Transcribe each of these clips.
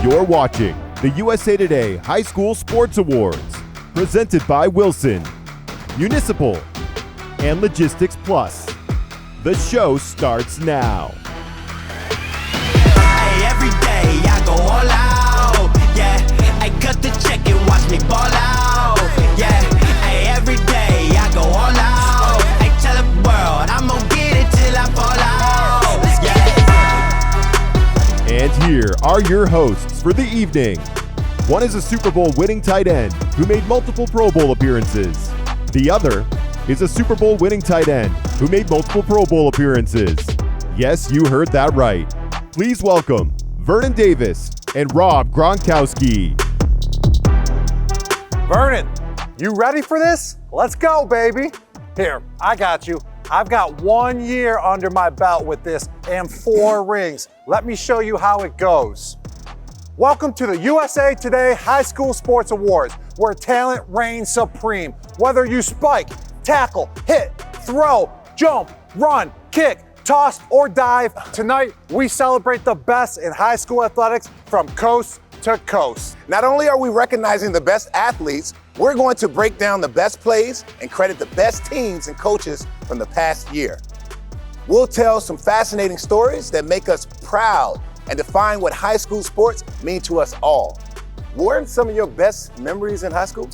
You're watching the USA Today High School Sports Awards, presented by Wilson, Municipal, and Logistics Plus. The show starts now. Every day I go all out, yeah. I cut the check and watch me ball out, yeah. Every day I go all out. I tell the world I'm gonna get it till I fall out, yeah. And here are your hosts for the evening. One is a Super Bowl winning tight end who made multiple Pro Bowl appearances. The other is a Super Bowl winning tight end who made multiple Pro Bowl appearances. Yes, you heard that right. Please welcome Vernon Davis and Rob Gronkowski. Vernon, you ready for this? Let's go, baby. Here, I got you. I've got 1 year under my belt with this and 4 rings. Let me show you how it goes. Welcome to the USA Today High School Sports Awards, where talent reigns supreme. Whether you spike, tackle, hit, throw, jump, run, kick, toss, or dive, tonight we celebrate the best in high school athletics from coast to coast. Not only are we recognizing the best athletes, we're going to break down the best plays and credit the best teams and coaches from the past year. We'll tell some fascinating stories that make us proud and define what high school sports mean to us all. Weren't some of your best memories in high school?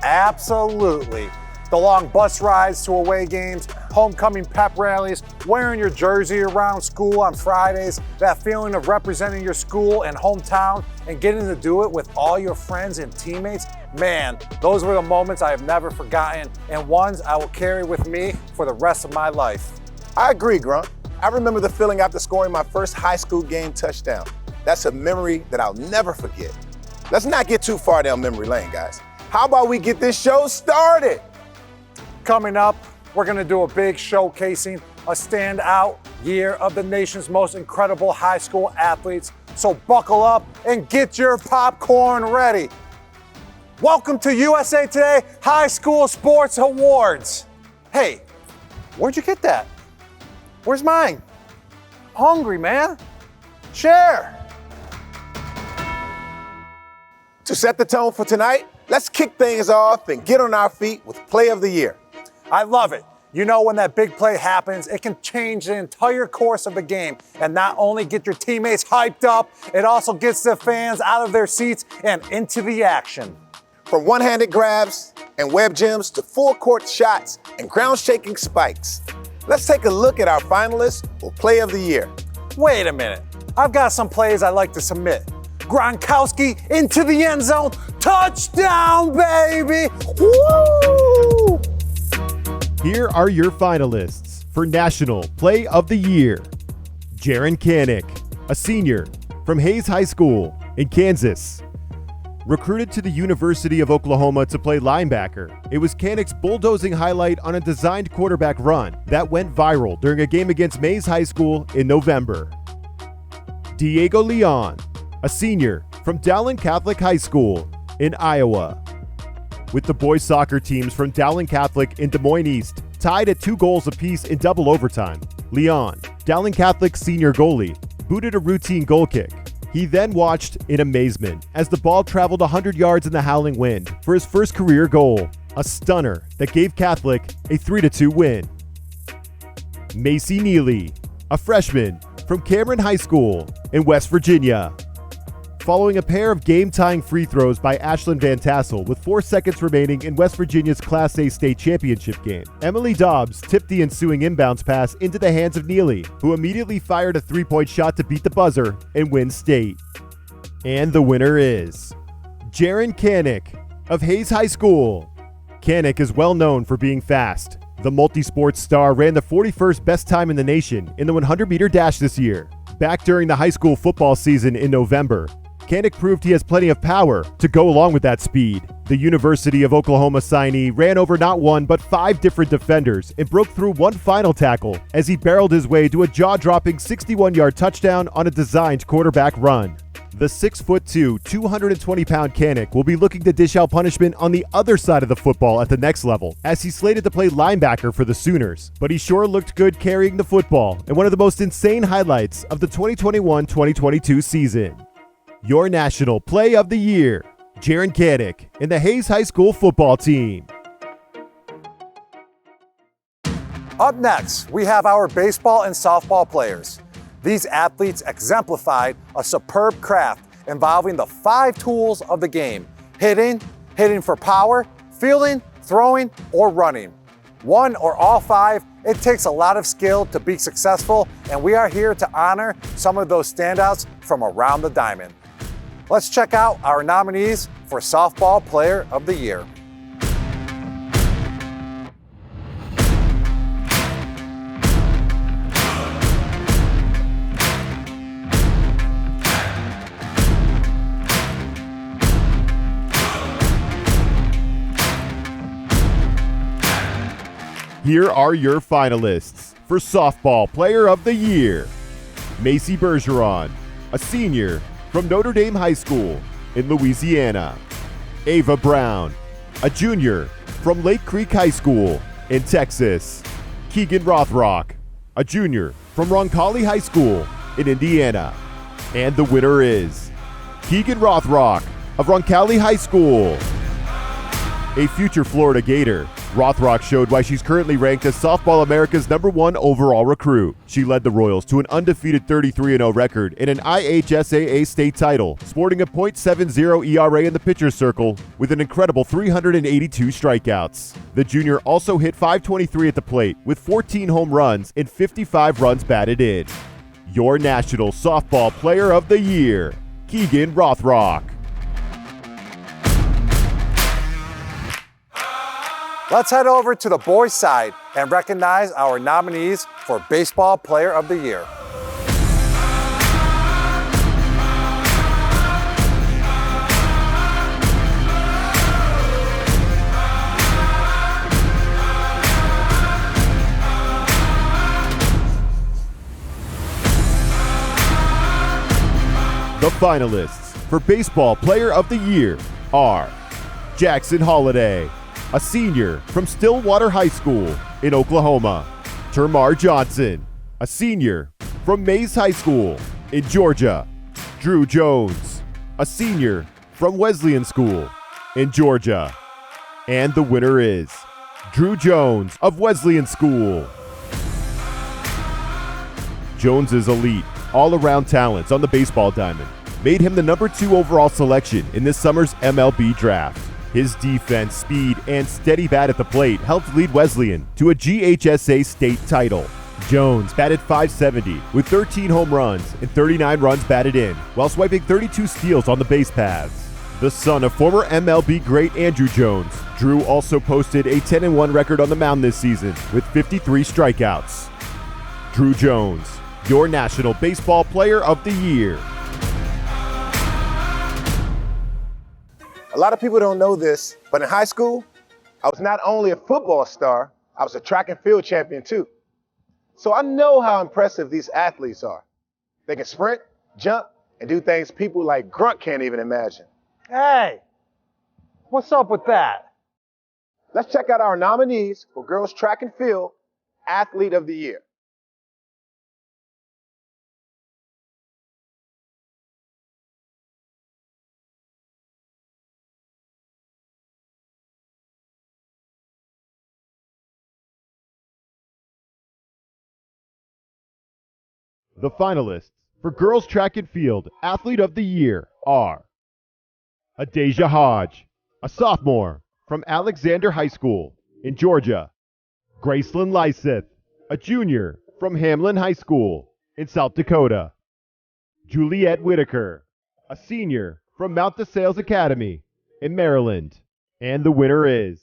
Absolutely. The long bus rides to away games, homecoming pep rallies, wearing your jersey around school on Fridays, that feeling of representing your school and hometown and getting to do it with all your friends and teammates. Man, those were the moments I have never forgotten and ones I will carry with me for the rest of my life. I agree, Grunt. I remember the feeling after scoring my first high school game touchdown. That's a memory that I'll never forget. Let's not get too far down memory lane, guys. How about we get this show started? Coming up, we're gonna do a big showcasing a standout year of the nation's most incredible high school athletes. So buckle up and get your popcorn ready. Welcome to USA Today High School Sports Awards. Hey, where'd you get that? Where's mine? Hungry, man. Share. To set the tone for tonight, let's kick things off and get on our feet with Play of the Year. I love it. You know, when that big play happens, it can change the entire course of the game and not only get your teammates hyped up, it also gets the fans out of their seats and into the action. From one-handed grabs and web gems to full-court shots and ground-shaking spikes. Let's take a look at our finalists for Play of the Year. Wait a minute. I've got some plays I'd like to submit. Gronkowski into the end zone. Touchdown, baby! Woo! Here are your finalists for National Play of the Year. Jaron Kanik, a senior from Hayes High School in Kansas. Recruited to the University of Oklahoma to play linebacker, it was Kanik's bulldozing highlight on a designed quarterback run that went viral during a game against Mays High School in November. Diego Leon, a senior from Dowling Catholic High School in Iowa. With the boys soccer teams from Dowling Catholic and Des Moines East tied at 2 goals apiece in double overtime, Leon, Dowling Catholic senior goalie, booted a routine goal kick. He then watched in amazement as the ball traveled 100 yards in the howling wind for his first career goal, a stunner that gave Catholic a 3-2 win. Macy Neely, a freshman from Cameron High School in West Virginia. Following a pair of game-tying free throws by Ashlyn Van Tassel with 4 seconds remaining in West Virginia's Class A state championship game, Emily Dobbs tipped the ensuing inbounds pass into the hands of Neely, who immediately fired a 3-point shot to beat the buzzer and win state. And the winner is Jaron Kanik of Hayes High School. Kanik is well known for being fast. The multi-sports star ran the 41st best time in the nation in the 100-meter dash this year. Back during the high school football season in November, Kanik proved he has plenty of power to go along with that speed. The University of Oklahoma signee ran over not 1 but 5 different defenders and broke through one final tackle as he barreled his way to a jaw-dropping 61-yard touchdown on a designed quarterback run. The 6'2", 220-pound Kanik will be looking to dish out punishment on the other side of the football at the next level, as he's slated to play linebacker for the Sooners. But he sure looked good carrying the football in one of the most insane highlights of the 2021-2022 season. Your National Play of the Year, Jaron Kanik and the Hayes High School football team. Up next, we have our baseball and softball players. These athletes exemplified a superb craft involving the 5 tools of the game: hitting, hitting for power, fielding, throwing, or running. One or all 5, it takes a lot of skill to be successful, and we are here to honor some of those standouts from around the diamond. Let's check out our nominees for Softball Player of the Year. Here are your finalists for Softball Player of the Year. Macy Bergeron, a senior from Notre Dame High School in Louisiana. Ava Brown, a junior from Lake Creek High School in Texas. Keegan Rothrock, a junior from Roncalli High School in Indiana. And the winner is Keegan Rothrock of Roncalli High School. A future Florida Gator, Rothrock showed why she's currently ranked as Softball America's #1 overall recruit. She led the Royals to an undefeated 33-0 record in an IHSAA state title, sporting a .70 ERA in the pitcher's circle with an incredible 382 strikeouts. The junior also hit .523 at the plate with 14 home runs and 55 runs batted in. Your National Softball Player of the Year, Keegan Rothrock. Let's head over to the boys' side and recognize our nominees for Baseball Player of the Year. The finalists for Baseball Player of the Year are Jackson Holiday, a senior from Stillwater High School in Oklahoma. Termar Johnson, a senior from Mays High School in Georgia. Drew Jones, a senior from Wesleyan School in Georgia. And the winner is Drew Jones of Wesleyan School. Jones's elite, all-around talents on the baseball diamond made him the #2 overall selection in this summer's MLB draft. His defense, speed, and steady bat at the plate helped lead Wesleyan to a GHSA state title. Jones batted .570 with 13 home runs and 39 runs batted in, while swiping 32 steals on the base paths. The son of former MLB great Andrew Jones, Drew also posted a 10-1 record on the mound this season with 53 strikeouts. Drew Jones, your National Baseball Player of the Year. A lot of people don't know this, but in high school, I was not only a football star, I was a track and field champion too. So I know how impressive these athletes are. They can sprint, jump, and do things people like Grunt can't even imagine. Hey, what's up with that? Let's check out our nominees for Girls Track and Field Athlete of the Year. The finalists for Girls Track and Field Athlete of the Year are Adasia Hodge, a sophomore from Alexander High School in Georgia. Gracelyn Lyseth, a junior from Hamlin High School in South Dakota. Juliette Whitaker, a senior from Mount DeSales Academy in Maryland. And the winner is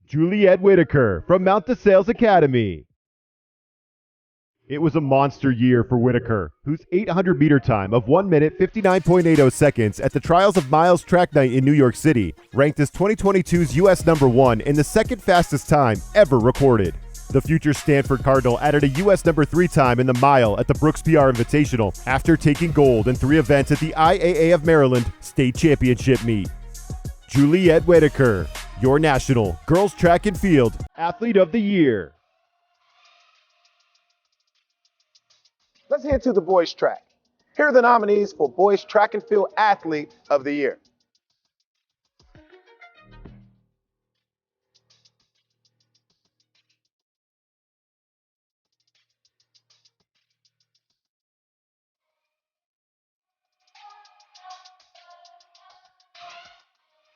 Juliette Whitaker from Mount DeSales Academy. It was a monster year for Whitaker, whose 800-meter time of 1 minute 59.80 seconds at the Trials of Miles Track Night in New York City ranked as 2022's U.S. #1 and the second fastest time ever recorded. The future Stanford Cardinal added a U.S. #3 time in the mile at the Brooks PR Invitational after taking gold in 3 events at the IAA of Maryland State Championship meet. Juliette Whitaker, your National Girls Track and Field Athlete of the Year. Let's head to the boys' track. Here are the nominees for Boys Track and Field Athlete of the Year.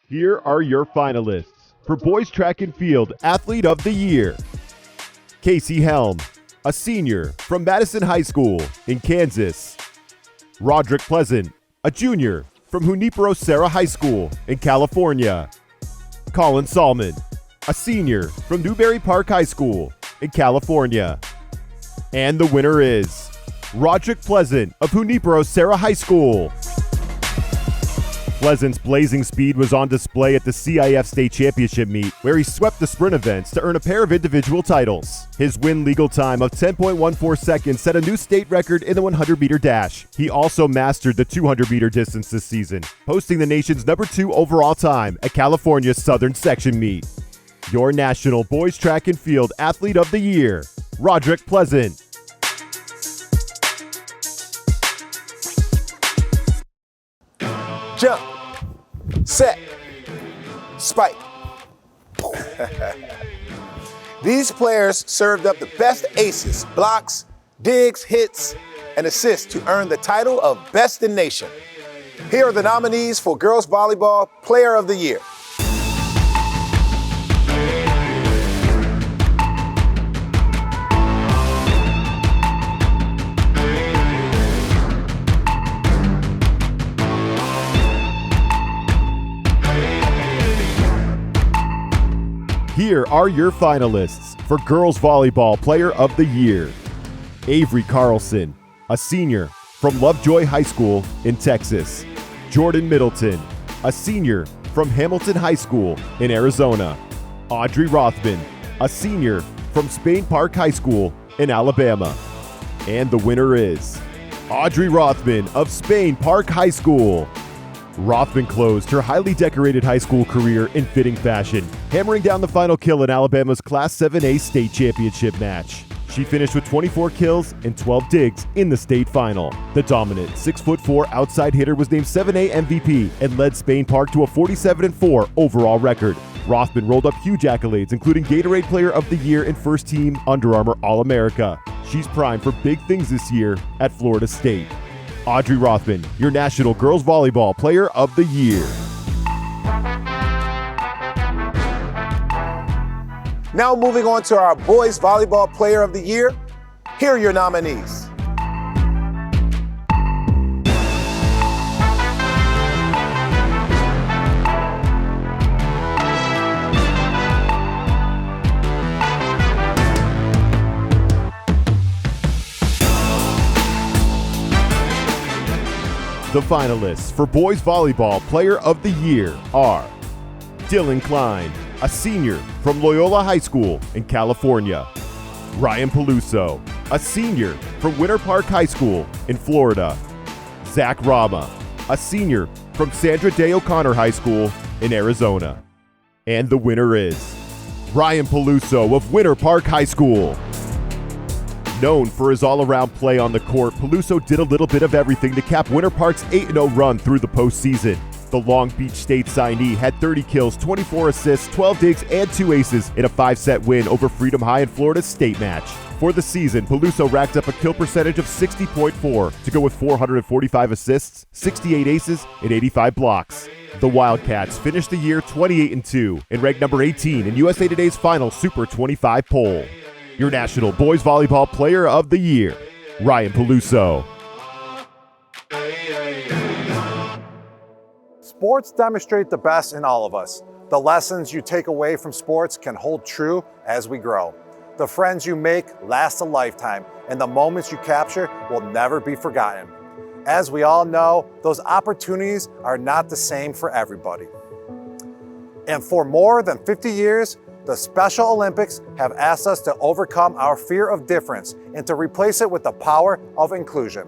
Here are your finalists for Boys Track and Field Athlete of the Year. Casey Helm, a senior from Madison High School in Kansas. Roderick Pleasant, a junior from Junipero-Serra High School in California. Colin Salmon, a senior from Newbury Park High School in California. And the winner is Roderick Pleasant of Junipero-Serra High School. Pleasant's blazing speed was on display at the CIF State Championship meet, where he swept the sprint events to earn a pair of individual titles. His win legal time of 10.14 seconds set a new state record in the 100-meter dash. He also mastered the 200-meter distance this season, posting the nation's #2 overall time at California's Southern Section meet. Your National Boys Track and Field Athlete of the Year, Roderick Pleasant. Jump, set, spike. These players served up the best aces, blocks, digs, hits, and assists to earn the title of Best in Nation. Here are the nominees for Girls Volleyball Player of the Year. Here are your finalists for Girls Volleyball Player of the Year. Avery Carlson, a senior from Lovejoy High School in Texas. Jordan Middleton, a senior from Hamilton High School in Arizona. Audrey Rothman, a senior from Spain Park High School in Alabama. And the winner is Audrey Rothman of Spain Park High School. Rothman closed her highly decorated high school career in fitting fashion, hammering down the final kill in Alabama's Class 7A state championship match. She finished with 24 kills and 12 digs in the state final. The dominant 6'4" outside hitter was named 7A MVP and led Spain Park to a 47-4 overall record. Rothman rolled up huge accolades, including Gatorade Player of the Year and First Team Under Armour All-America. She's primed for big things this year at Florida State. Audrey Rothman, your National Girls Volleyball Player of the Year. Now moving on to our Boys Volleyball Player of the Year. Here are your nominees. The finalists for Boys Volleyball Player of the Year are Dylan Klein, a senior from Loyola High School in California. Ryan Peluso, a senior from Winter Park High School in Florida. Zach Rama, a senior from Sandra Day O'Connor High School in Arizona. And the winner is Ryan Peluso of Winter Park High School. Known for his all-around play on the court, Peluso did a little bit of everything to cap Winter Park's 8-0 run through the postseason. The Long Beach State signee had 30 kills, 24 assists, 12 digs, and 2 aces in a 5-set win over Freedom High in Florida's state match. For the season, Peluso racked up a kill percentage of 60.4 to go with 445 assists, 68 aces, and 85 blocks. The Wildcats finished the year 28-2 and ranked number 18 in USA Today's final Super 25 poll. Your National Boys Volleyball Player of the Year, Ryan Peluso. Sports demonstrate the best in all of us. The lessons you take away from sports can hold true as we grow. The friends you make last a lifetime, and the moments you capture will never be forgotten. As we all know, those opportunities are not the same for everybody. And for more than 50 years, the Special Olympics have asked us to overcome our fear of difference and to replace it with the power of inclusion.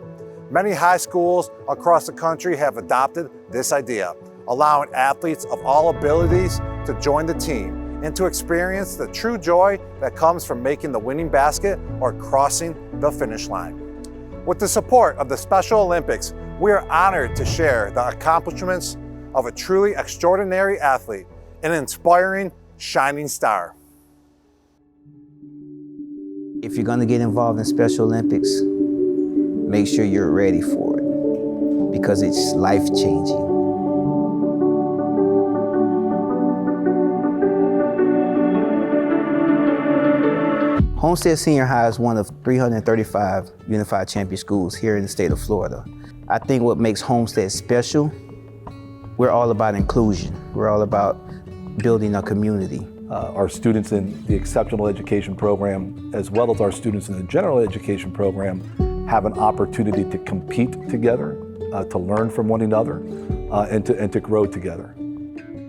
Many high schools across the country have adopted this idea, allowing athletes of all abilities to join the team and to experience the true joy that comes from making the winning basket or crossing the finish line. With the support of the Special Olympics, we are honored to share the accomplishments of a truly extraordinary athlete, an inspiring shining star. If you're gonna get involved in Special Olympics, make sure you're ready for it because it's life-changing. Homestead Senior High is one of 335 unified champion schools here in the state of Florida. I think what makes Homestead special, we're all about inclusion. We're all about building a community. Our students in the exceptional education program, as well as our students in the general education program, have an opportunity to compete together, to learn from one another, and to grow together.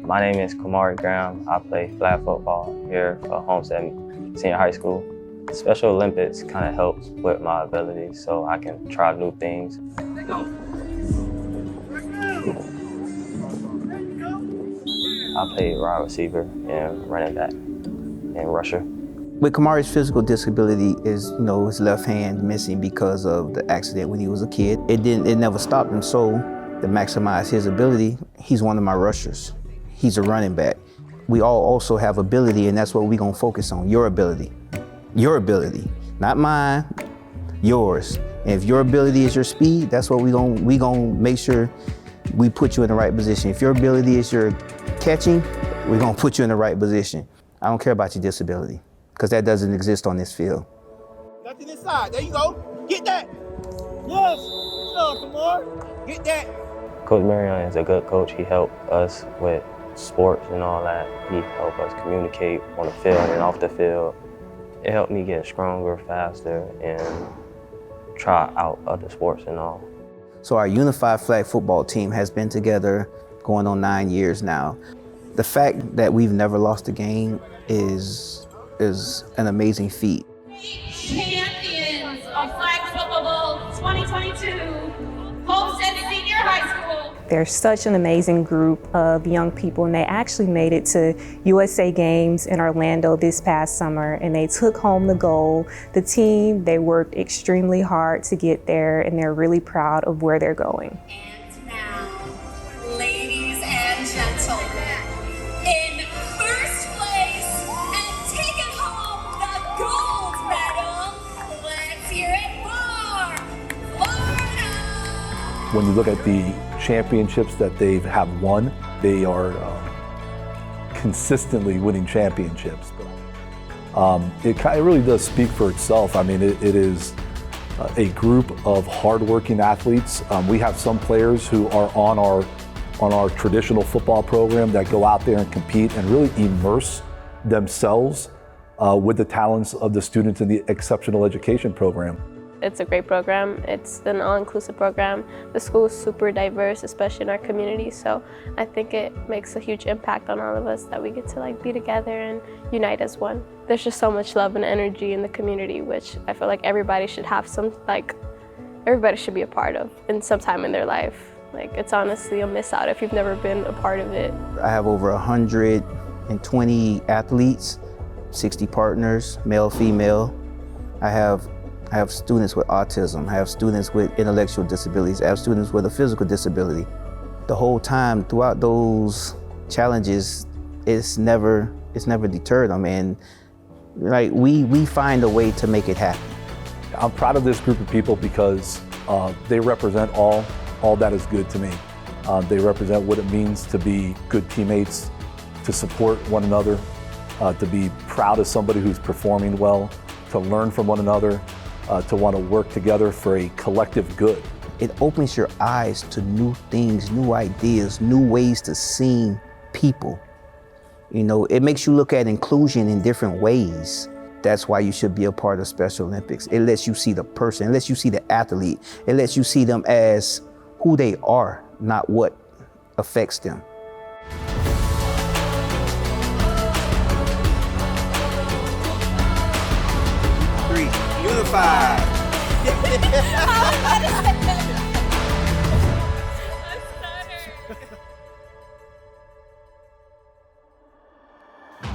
My name is Kamari Graham. I play flag football here at Homestead Senior High School. Special Olympics kind of helps with my ability so I can try new things. I play wide receiver and running back and rusher. With Kamari's physical disability is, his left hand missing because of the accident when he was a kid. It never stopped him, so to maximize his ability, he's one of my rushers. He's a running back. We all also have ability, and that's what we're gonna focus on, your ability. Your ability, not mine, yours. And if your ability is your speed, that's what we gonna make sure we put you in the right position. If your ability is your catching, we're gonna put you in the right position. I don't care about your disability, because that doesn't exist on this field. Nothing inside, there you go. Get that. Yes, come on, get that. Coach Marion is a good coach. He helped us with sports and all that. He helped us communicate on the field and off the field. It helped me get stronger, faster, and try out other sports and all. So our unified flag football team has been together going on 9 years now. The fact that we've never lost a game is an amazing feat. Champions of Flag Football 2022, Homestead Senior High School. They're such an amazing group of young people, and they actually made it to USA Games in Orlando this past summer, and they took home the gold. The team, they worked extremely hard to get there, and they're really proud of where they're going. And now, ladies and gentlemen, in first place and taking home the gold medal, let's hear it for Florida! When you look at the championships that they have won, they are consistently winning championships. It really does speak for itself. I mean, it is a group of hardworking athletes. We have some players who are on our traditional football program that go out there and compete and really immerse themselves with the talents of the students in the exceptional education program. It's a great program. It's an all-inclusive program. The school is super diverse, especially in our community, so I think it makes a huge impact on all of us that we get to be together and unite as one. There's just so much love and energy in the community, which I feel like everybody should have everybody should be a part of in some time in their life. It's honestly a miss out if you've never been a part of it. I have over 120 athletes, 60 partners, male, female. I have students with autism, I have students with intellectual disabilities, I have students with a physical disability. The whole time throughout those challenges, it's never deterred them, and we find a way to make it happen. I'm proud of this group of people because they represent all that is good to me. They represent what it means to be good teammates, to support one another, to be proud of somebody who's performing well, to learn from one another, to want to work together for a collective good. It opens your eyes to new things, new ideas, new ways to see people. It makes you look at inclusion in different ways. That's why you should be a part of Special Olympics. It lets you see the person, it lets you see the athlete, it lets you see them as who they are, not what affects them. Unified.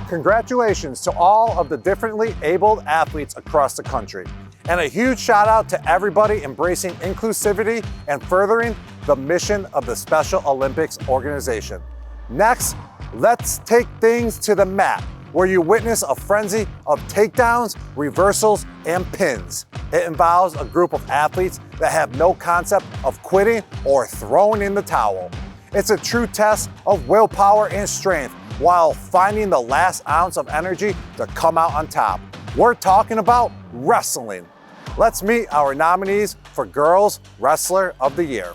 Congratulations to all of the differently abled athletes across the country. And a huge shout out to everybody embracing inclusivity and furthering the mission of the Special Olympics organization. Next, let's take things to the mat, where you witness a frenzy of takedowns, reversals, and pins. It involves a group of athletes that have no concept of quitting or throwing in the towel. It's a true test of willpower and strength while finding the last ounce of energy to come out on top. We're talking about wrestling. Let's meet our nominees for Girls Wrestler of the Year.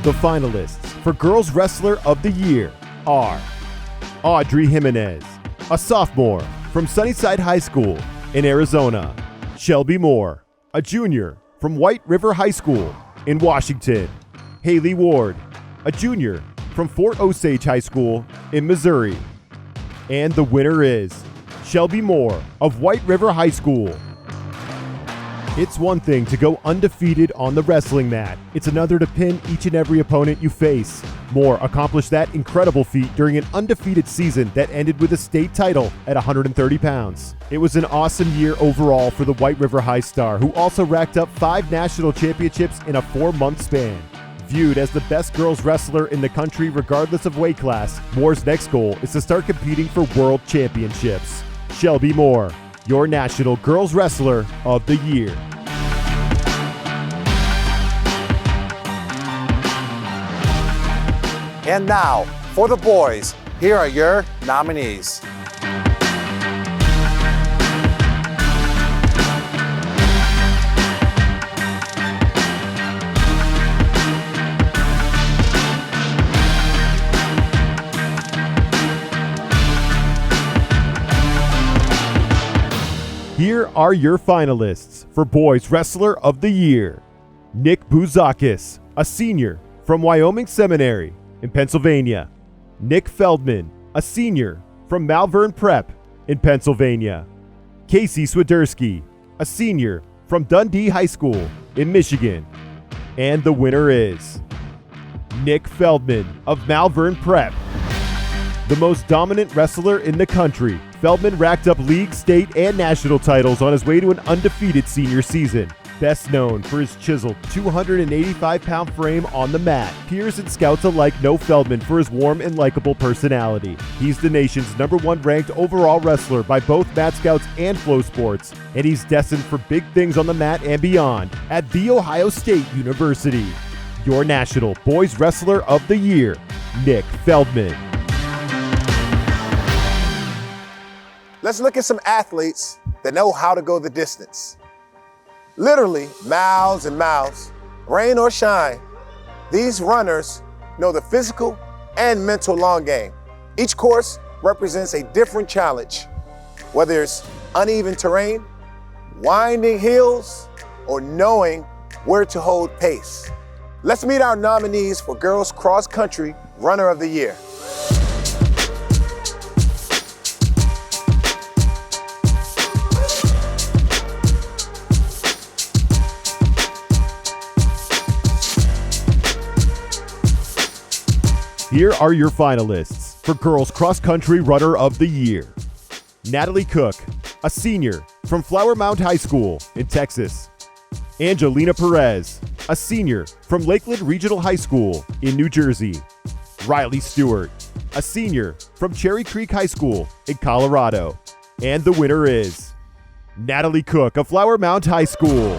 The finalists for Girls Wrestler of the Year are Audrey Jimenez, a sophomore from Sunnyside High School in Arizona. Shelby Moore, a junior from White River High School in Washington. Haley Ward, a junior from Fort Osage High School in Missouri. And the winner is Shelby Moore of White River High School. It's one thing to go undefeated on the wrestling mat. It's another to pin each and every opponent you face. Moore accomplished that incredible feat during an undefeated season that ended with a state title at 130 pounds. It was an awesome year overall for the White River High star, who also racked up 5 national championships in a 4-month span. Viewed as the best girls wrestler in the country regardless of weight class, Moore's next goal is to start competing for world championships. Shelby Moore, your National Girls Wrestler of the Year. And now, for the boys, here are your nominees. Here are your finalists for Boys Wrestler of the Year. Nick Bouzakis, a senior from Wyoming Seminary in Pennsylvania. Nick Feldman, a senior from Malvern Prep in Pennsylvania. Casey Swiderski, a senior from Dundee High School in Michigan. And the winner is Nick Feldman of Malvern Prep. The most dominant wrestler in the country, Feldman racked up league, state, and national titles on his way to an undefeated senior season. Best known for his chiseled 285-pound frame on the mat, peers and scouts alike know Feldman for his warm and likable personality. He's the nation's #1 ranked overall wrestler by both Mat Scouts and Flow Sports, and he's destined for big things on the mat and beyond at The Ohio State University. Your National Boys Wrestler of the Year, Nick Feldman. Let's look at some athletes that know how to go the distance. Literally miles and miles, rain or shine, these runners know the physical and mental long game. Each course represents a different challenge, whether it's uneven terrain, winding hills, or knowing where to hold pace. Let's meet our nominees for Girls Cross Country Runner of the Year. Here are your finalists for Girls Cross Country Runner of the Year. Natalie Cook, a senior from Flower Mound High School in Texas. Angelina Perez, a senior from Lakeland Regional High School in New Jersey. Riley Stewart, a senior from Cherry Creek High School in Colorado. And the winner is Natalie Cook of Flower Mound High School.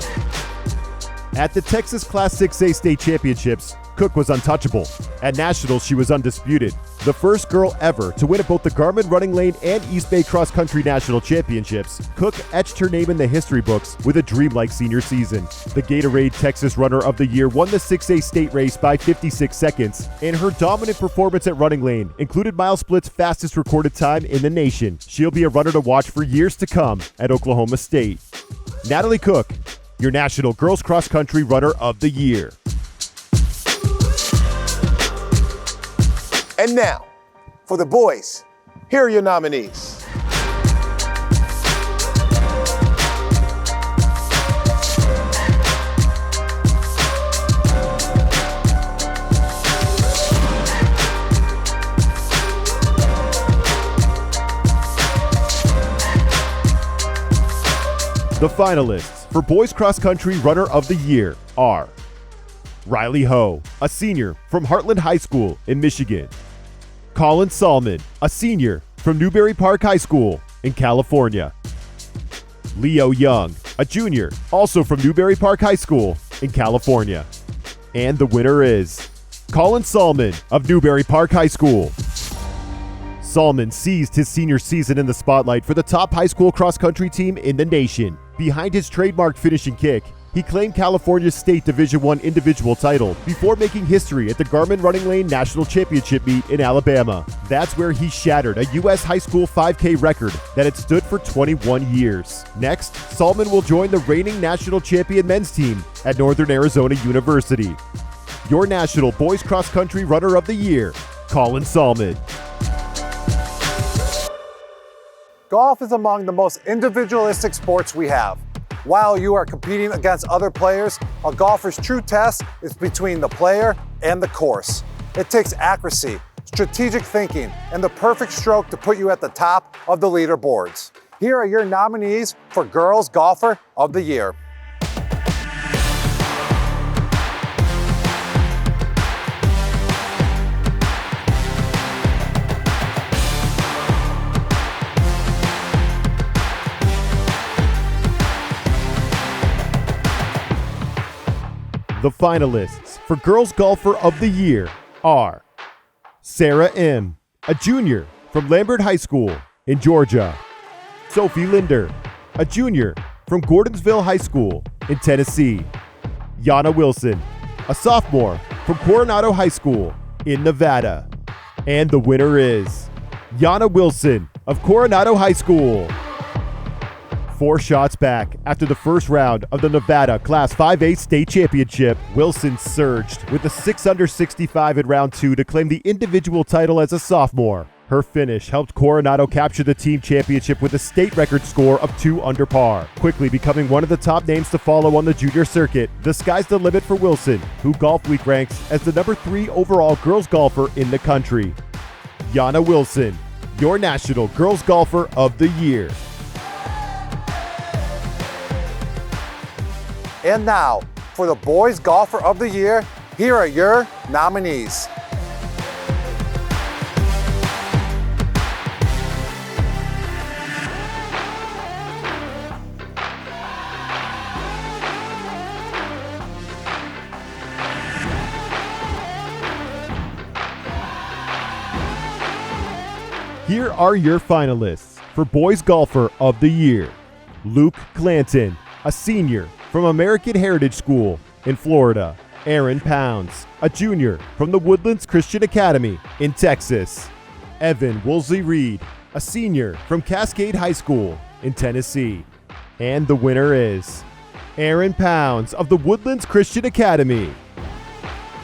At the Texas Class 6A State Championships, Cook was untouchable. At Nationals, she was undisputed. The first girl ever to win at both the Garmin Running Lane and East Bay Cross Country National Championships, Cook etched her name in the history books with a dreamlike senior season. The Gatorade Texas Runner of the Year won the 6A state race by 56 seconds, and her dominant performance at Running Lane included MileSplit's fastest recorded time in the nation. She'll be a runner to watch for years to come at Oklahoma State. Natalie Cook, your National Girls Cross Country Runner of the Year. And now, for the boys, here are your nominees. The finalists for Boys Cross Country Runner of the Year are Riley Ho, a senior from Heartland High School in Michigan. Colin Salmon, a senior from Newbury Park High School in California. Leo Young, a junior, also from Newbury Park High School in California. And the winner is Colin Salmon of Newbury Park High School. Salmon seized his senior season in the spotlight for the top high school cross-country team in the nation. Behind his trademark finishing kick, he claimed California's state Division I individual title before making history at the Garmin Running Lane National Championship meet in Alabama. That's where he shattered a U.S. high school 5K record that had stood for 21 years. Next, Salmon will join the reigning national champion men's team at Northern Arizona University. Your National Boys Cross Country Runner of the Year, Colin Salmon. Golf is among the most individualistic sports we have. While you are competing against other players, a golfer's true test is between the player and the course. It takes accuracy, strategic thinking, and the perfect stroke to put you at the top of the leaderboards. Here are your nominees for Girls Golfer of the Year. The finalists for Girls Golfer of the Year are Sarah M., a junior from Lambert High School in Georgia. Sophie Linder, a junior from Gordonsville High School in Tennessee. Yana Wilson, a sophomore from Coronado High School in Nevada. And the winner is Yana Wilson of Coronado High School. 4 shots back after the first round of the Nevada Class 5A State Championship, Wilson surged with a 6 under 65 in round 2 to claim the individual title as a sophomore. Her finish helped Coronado capture the team championship with a state record score of 2 under par, quickly becoming one of the top names to follow on the junior circuit. The sky's the limit for Wilson, who Golf Week ranks as the number 3 overall girls golfer in the country. Yana Wilson, your National Girls Golfer of the Year. And now, for the Boys Golfer of the Year, here are your nominees. Here are your finalists for Boys Golfer of the Year. Luke Clanton, a senior from American Heritage School in Florida. Aaron Pounds, a junior from the Woodlands Christian Academy in Texas. Evan Woolsey-Reed, a senior from Cascade High School in Tennessee. And the winner is Aaron Pounds of the Woodlands Christian Academy.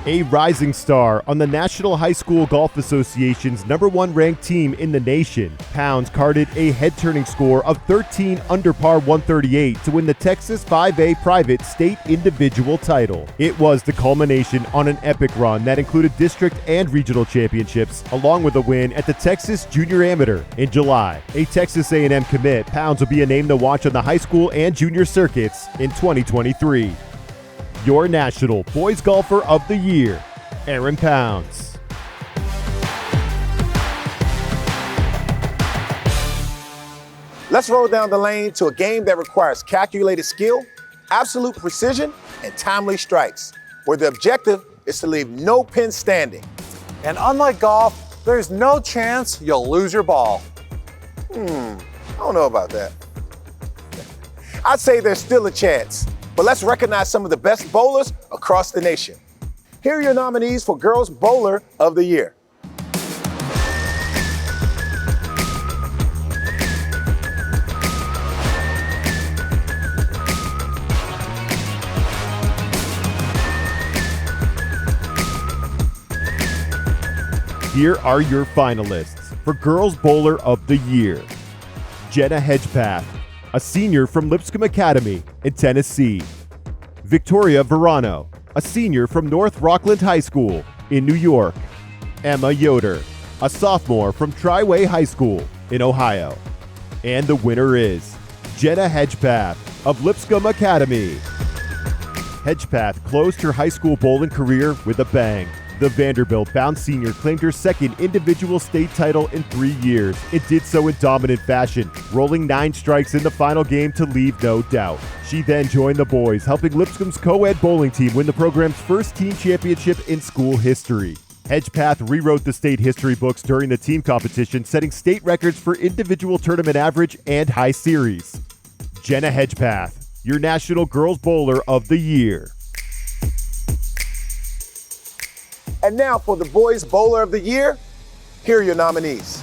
A rising star on the National High School Golf Association's #1 ranked team in the nation, Pounds carded a head-turning score of 13 under par 138 to win the Texas 5A Private State Individual title. It was the culmination on an epic run that included district and regional championships, along with a win at the Texas Junior Amateur in July. A Texas A&M commit, Pounds will be a name to watch on the high school and junior circuits in 2023. Your National Boys Golfer of the Year, Aaron Pounds. Let's roll down the lane to a game that requires calculated skill, absolute precision, and timely strikes, where the objective is to leave no pin standing. And unlike golf, there's no chance you'll lose your ball. I don't know about that. I'd say there's still a chance. But let's recognize some of the best bowlers across the nation. Here are your nominees for Girls Bowler of the Year. Here are your finalists for Girls Bowler of the Year. Jenna Hedgepath, a senior from Lipscomb Academy in Tennessee. Victoria Verano, a senior from North Rockland High School in New York. Emma Yoder, a sophomore from Triway High School in Ohio. And the winner is Jenna Hedgepath of Lipscomb Academy. Hedgepath closed her high school bowling career with a bang. The Vanderbilt-bound senior claimed her second individual state title in 3 years. It did so in dominant fashion, rolling 9 strikes in the final game to leave no doubt. She then joined the boys, helping Lipscomb's co-ed bowling team win the program's first team championship in school history. Hedgepath rewrote the state history books during the team competition, setting state records for individual tournament average and high series. Jenna Hedgepath, your National Girls Bowler of the Year. And now for the Boys Bowler of the Year, here are your nominees.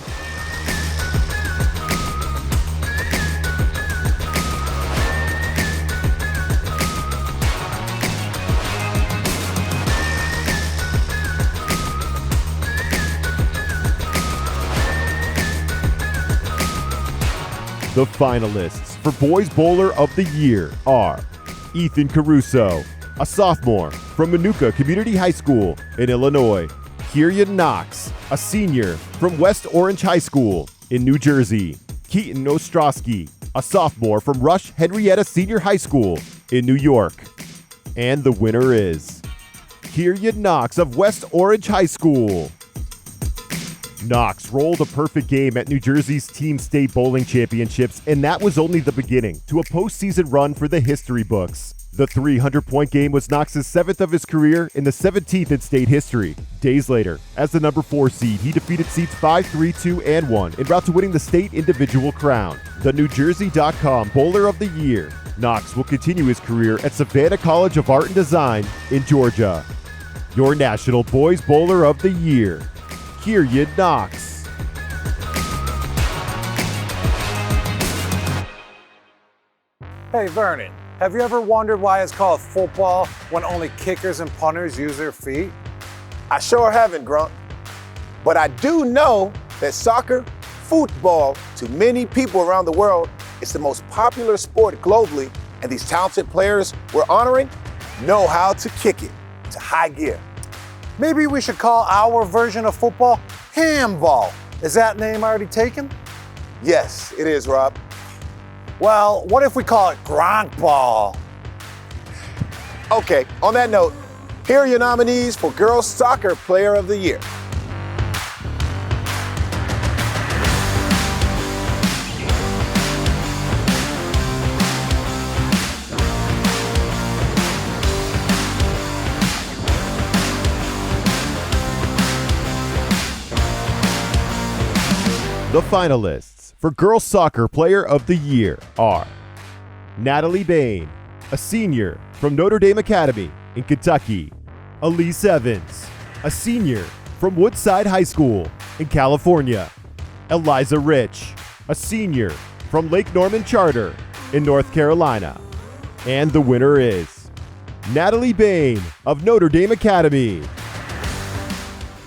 The finalists for Boys Bowler of the Year are Ethan Caruso, a sophomore from Manuka Community High School in Illinois. Kieran Knox, a senior from West Orange High School in New Jersey. Keaton Ostrowski, a sophomore from Rush Henrietta Senior High School in New York. And the winner is Kieran Knox of West Orange High School. Knox rolled a perfect game at New Jersey's Team State Bowling Championships, and that was only the beginning to a postseason run for the history books. The 300-point game was Knox's 7th of his career and the 17th in state history. Days later, as the number 4 seed, he defeated seeds 5, 3, 2, and 1 en route to winning the state individual crown. The NewJersey.com Bowler of the Year, Knox will continue his career at Savannah College of Art and Design in Georgia. Your National Boys Bowler of the Year, Kieran Knox. Hey Vernon, have you ever wondered why it's called football when only kickers and punters use their feet? I sure haven't, Grunk. But I do know that soccer, football, to many people around the world, is the most popular sport globally, and these talented players we're honoring know how to kick it to high gear. Maybe we should call our version of football handball. Is that name already taken? Yes, it is, Rob. Well, what if we call it Gronkball? Okay, on that note, here are your nominees for Girls Soccer Player of the Year. The finalists for Girls Soccer Player of the Year are Natalie Bain, a senior from Notre Dame Academy in Kentucky. Elise Evans, a senior from Woodside High School in California. Eliza Rich, a senior from Lake Norman Charter in North Carolina. And the winner is Natalie Bain of Notre Dame Academy.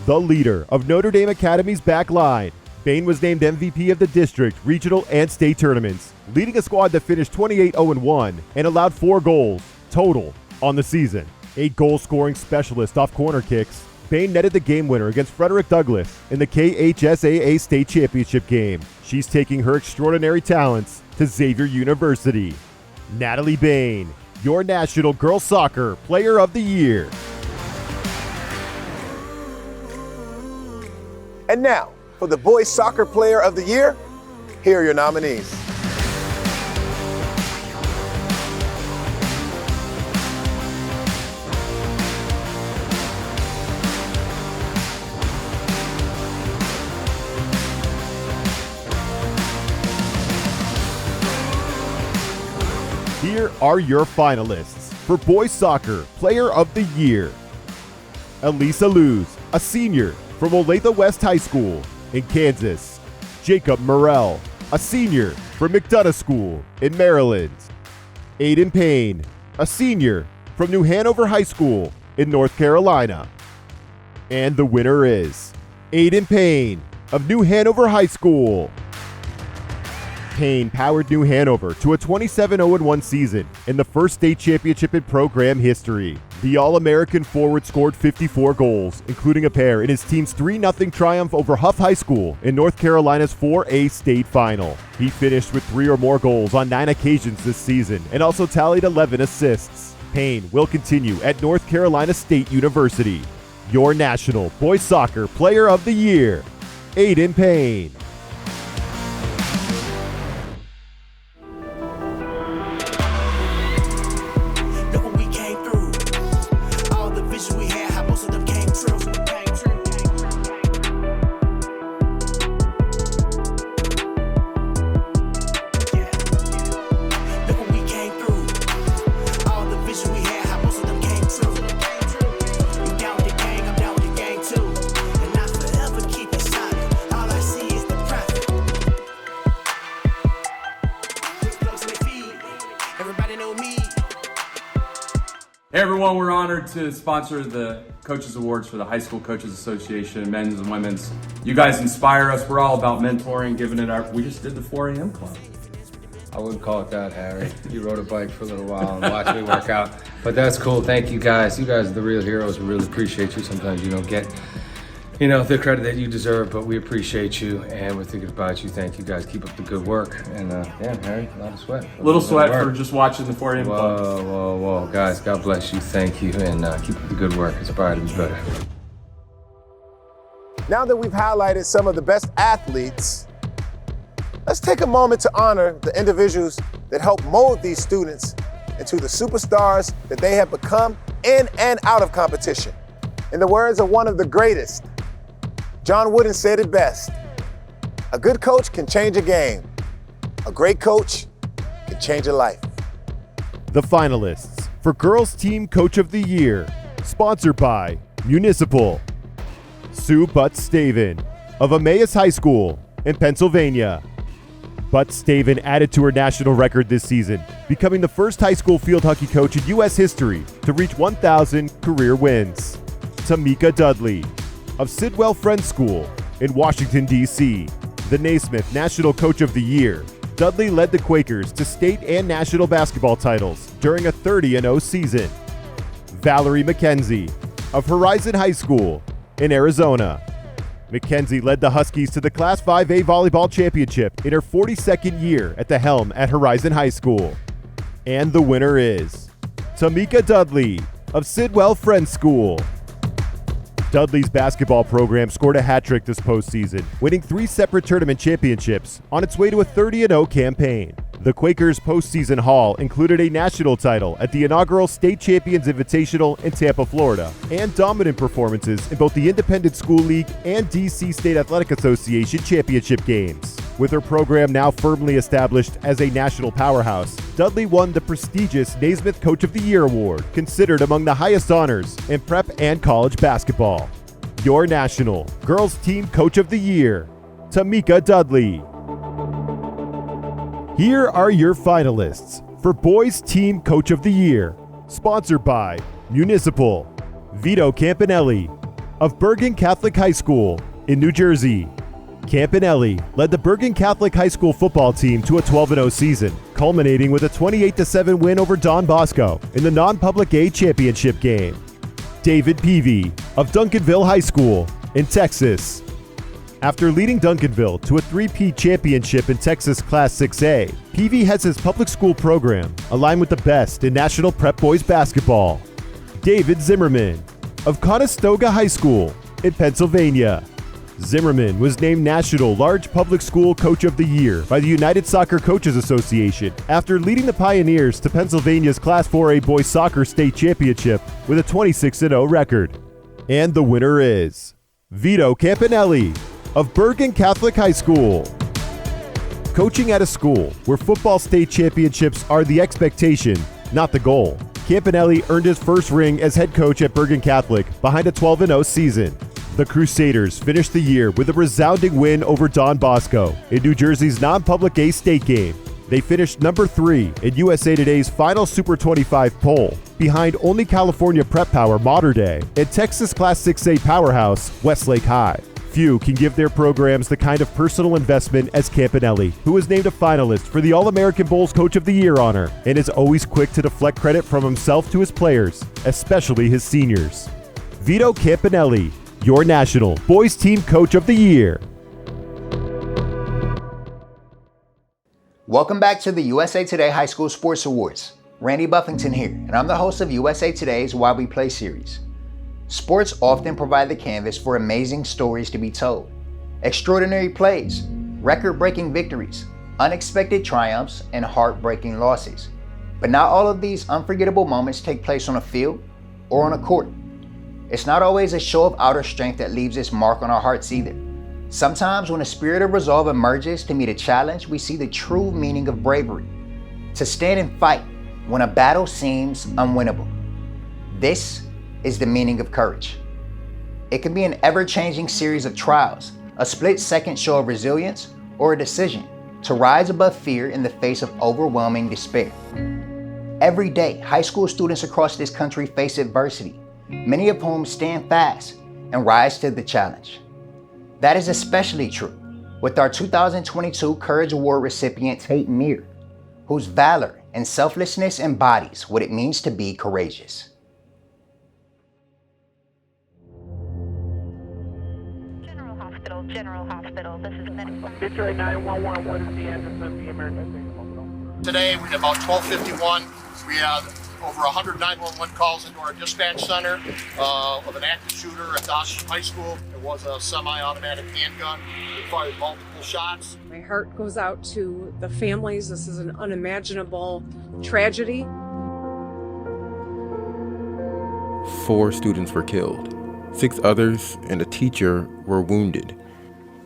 The leader of Notre Dame Academy's back line, Bain was named MVP of the district, regional, and state tournaments, leading a squad that finished 28-0-1 and allowed 4 goals total on the season. A goal-scoring specialist off corner kicks, Bain netted the game winner against Frederick Douglass in the KHSAA state championship game. She's taking her extraordinary talents to Xavier University. Natalie Bain, your National Girls Soccer Player of the Year. And now, for the Boys Soccer Player of the Year, here are your nominees. Here are your finalists for Boys Soccer Player of the Year. Elisa Luz, a senior from Olathe West High School in Kansas. Jacob Morrell, a senior from McDonough School in Maryland. Aiden Payne, a senior from New Hanover High School in North Carolina. And the winner is Aiden Payne of New Hanover High School. Payne powered New Hanover to a 27-0-1 season in the first state championship in program history. The All-American forward scored 54 goals, including a pair in his team's 3-0 triumph over Huff High School in North Carolina's 4A state final. He finished with 3 or more goals on 9 occasions this season and also tallied 11 assists. Payne will continue at North Carolina State University. Your National Boys Soccer Player of the Year, Aiden Payne. Hey everyone, we're honored to sponsor the Coaches Awards for the High School Coaches Association, men's and women's. You guys inspire us. We're all about mentoring, giving it our, we just did the 4 a.m. club. I wouldn't call it that, Harry. You rode a bike for a little while and watched me work out. But that's cool. Thank you guys. You guys are the real heroes. We really appreciate you. Sometimes you don't get, the credit that you deserve, but we appreciate you and we're thinking about you. Thank you guys. Keep up the good work. And Harry, a lot of sweat. A little sweat for just watching the 4 a.m. club. Whoa. Guys, God bless you. Thank you. And keep up the good work. Inspire to be better. Now that we've highlighted some of the best athletes, let's take a moment to honor the individuals that help mold these students into the superstars that they have become in and out of competition. In the words of one of the greatest, John Wooden said it best: a good coach can change a game. A great coach can change a life. The finalists for Girls Team Coach of the Year, sponsored by Municipal. Sue Butts-Staven of Emmaus High School in Pennsylvania. Butts-Staven added to her national record this season, becoming the first high school field hockey coach in U.S. history to reach 1,000 career wins. Tamika Dudley of Sidwell Friends School in Washington, D.C. The Naismith National Coach of the Year, Dudley led the Quakers to state and national basketball titles during a 30-0 season. Valerie McKenzie of Horizon High School in Arizona. McKenzie led the Huskies to the Class 5A Volleyball Championship in her 42nd year at the helm at Horizon High School. And the winner is Tamika Dudley of Sidwell Friends School. Dudley's basketball program scored a hat trick this postseason, winning 3 separate tournament championships on its way to a 30-0 campaign. The Quakers' postseason haul included a national title at the inaugural State Champions Invitational in Tampa, Florida, and dominant performances in both the Independent School League and DC State Athletic Association championship games. With her program now firmly established as a national powerhouse, Dudley won the prestigious Naismith Coach of the Year award, considered among the highest honors in prep and college basketball. Your National Girls Team Coach of the Year, Tamika Dudley. Here are your finalists for Boys Team Coach of the Year, sponsored by Municipal. Vito Campanelli of Bergen Catholic High School in New Jersey. Campanelli led the Bergen Catholic High School football team to a 12-0 season, culminating with a 28-7 win over Don Bosco in the non-public A championship game. David Peavy of Duncanville High School in Texas. After leading Duncanville to a 3-peat championship in Texas Class 6A, Peavy has his public school program aligned with the best in national prep boys basketball. David Zimmerman of Conestoga High School in Pennsylvania. Zimmerman was named National Large Public School Coach of the Year by the United Soccer Coaches Association after leading the Pioneers to Pennsylvania's Class 4A Boys Soccer State Championship with a 26-0 record. And the winner is Vito Campanelli of Bergen Catholic High School. Coaching at a school where football state championships are the expectation, not the goal, Campanelli earned his first ring as head coach at Bergen Catholic behind a 12-0 season. The Crusaders finished the year with a resounding win over Don Bosco in New Jersey's non-public A state game. They finished number 3 in USA Today's final Super 25 poll, behind only California prep power Mater Dei and Texas Class 6A powerhouse Westlake High. Few can give their programs the kind of personal investment as Campanelli, who was named a finalist for the All-American Bowls Coach of the Year honor and is always quick to deflect credit from himself to his players, especially his seniors. Vito Campanelli, your National Boys Team Coach of the Year. Welcome back to the USA Today High School Sports Awards. Randy Buffington here, and I'm the host of USA Today's Why We Play series. Sports often provide the canvas for amazing stories to be told. Extraordinary plays, record-breaking victories, unexpected triumphs, and heartbreaking losses. But not all of these unforgettable moments take place on a field or on a court. It's not always a show of outer strength that leaves its mark on our hearts either. Sometimes when a spirit of resolve emerges to meet a challenge, we see the true meaning of bravery. To stand and fight when a battle seems unwinnable. This is the meaning of courage. It can be an ever-changing series of trials, a split-second show of resilience, or a decision to rise above fear in the face of overwhelming despair. Every day, high school students across this country face adversity, many of whom stand fast and rise to the challenge. That is especially true with our 2022 Courage Award recipient Tate Meir, whose valor and selflessness embodies what it means to be courageous. General Hospital, this is medical. Detroit 911, what is the address of the emergency? Today, we had about 12:51. We had over 100 911 calls into our dispatch center of an active shooter at Dawson High School. It was a semi-automatic handgun. It fired multiple shots. My heart goes out to the families. This is an unimaginable tragedy. 4 students were killed. 6 others and a teacher were wounded.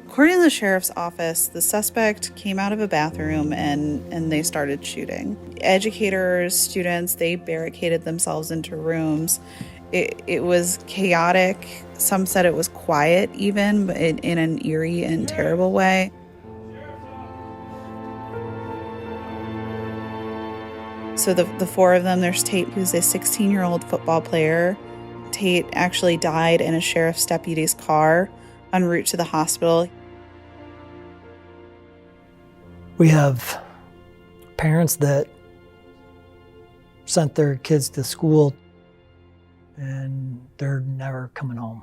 According to the sheriff's office, the suspect came out of a bathroom and they started shooting. Educators, students, they barricaded themselves into rooms. It was chaotic. Some said it was quiet even, but in an eerie and terrible way. So the 4 of them, there's Tate, who's a 16-year-old football player. Tate actually died in a sheriff's deputy's car en route to the hospital. We have parents that sent their kids to school and they're never coming home.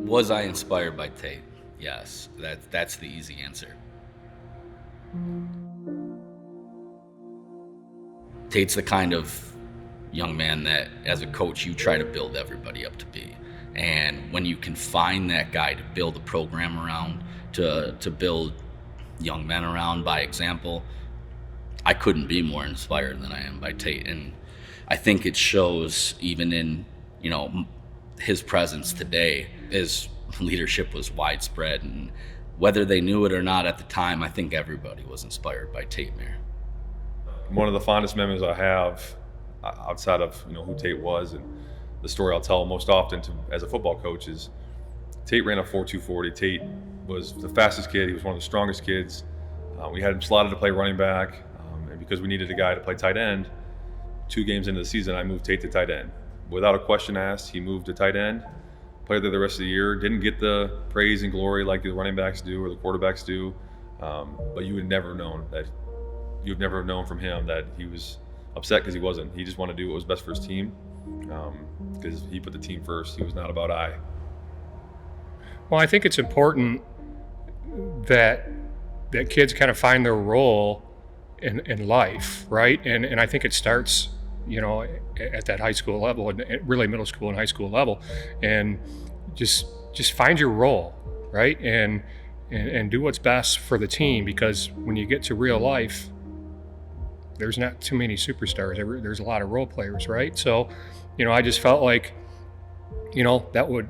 Was I inspired by Tate? Yes, that's the easy answer. Tate's the kind of young man that, as a coach, you try to build everybody up to be. And when you can find that guy to build a program around, to build young men around by example, I couldn't be more inspired than I am by Tate. And I think it shows even in, his presence today. His leadership was widespread, and whether they knew it or not at the time, I think everybody was inspired by Tate Meir. One of the fondest memories I have outside of who Tate was, and the story I'll tell most often as a football coach, is Tate ran a 4.240. Tate was the fastest kid. He was one of the strongest kids. We had him slotted to play running back, and because we needed a guy to play tight end, 2 games into the season, I moved Tate to tight end. Without a question asked, he moved to tight end, played there the rest of the year, didn't get the praise and glory like the running backs do or the quarterbacks do, but you would never have known from him that he was upset because he wasn't. He just wanted to do what was best for his team, because he put the team first. He was not about I. Well, I think it's important that kids kind of find their role in life, right? And I think it starts, at that high school level, and really middle school and high school level, and just find your role, right? And do what's best for the team, because when you get to real life, there's not too many superstars. There's a lot of role players, right? So, I just felt like, that would,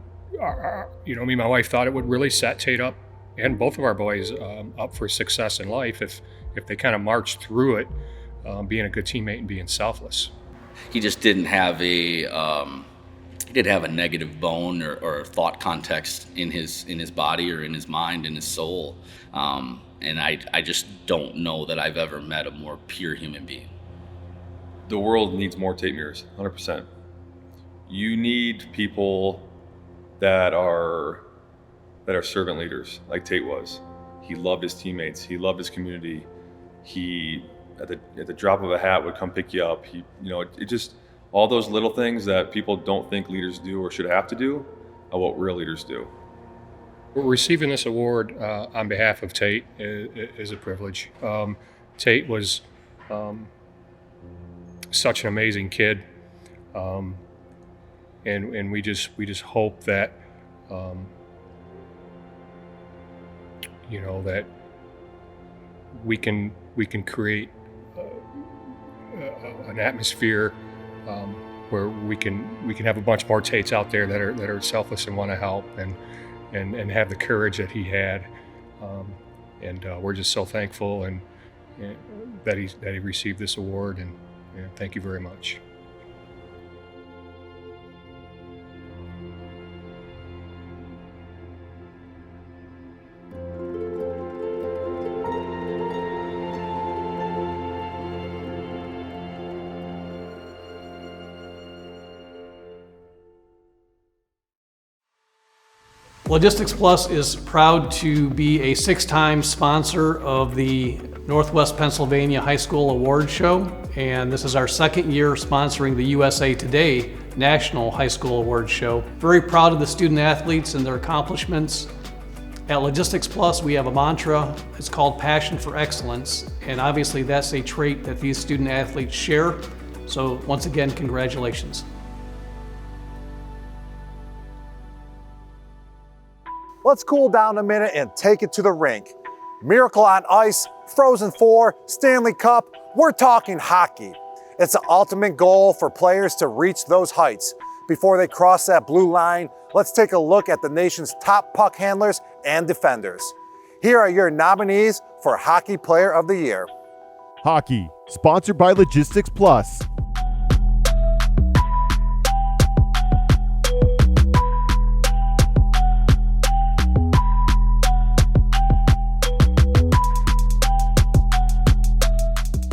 me and my wife thought it would really set Tate up and both of our boys up for success in life if they kind of marched through it, being a good teammate and being selfless. He just didn't have a negative bone or thought context in his body or in his mind, in his soul. And I just don't know that I've ever met a more pure human being. The world needs more Tate mirrors, 100%. You need people that are servant leaders, like Tate was. He loved his teammates. He loved his community. He, at the drop of a hat, would come pick you up. It just, all those little things that people don't think leaders do or should have to do are what real leaders do. Receiving this award on behalf of Tate is a privilege. Tate was such an amazing kid, and we just hope that that we can create an atmosphere where we can have a bunch more Tates out there that are selfless and want to help and have the courage that he had, and we're just so thankful and that he received this award, and thank you very much. Logistics Plus is proud to be a 6-time sponsor of the Northwest Pennsylvania High School Awards Show, and this is our 2nd year sponsoring the USA Today National High School Awards Show. Very proud of the student athletes and their accomplishments. At Logistics Plus, we have a mantra. It's called Passion for Excellence, and obviously that's a trait that these student athletes share. So once again, congratulations. Let's cool down a minute and take it to the rink. Miracle on Ice, Frozen Four, Stanley Cup, we're talking hockey. It's the ultimate goal for players to reach those heights. Before they cross that blue line, let's take a look at the nation's top puck handlers and defenders. Here are your nominees for Hockey Player of the Year. Hockey, sponsored by Logistics Plus.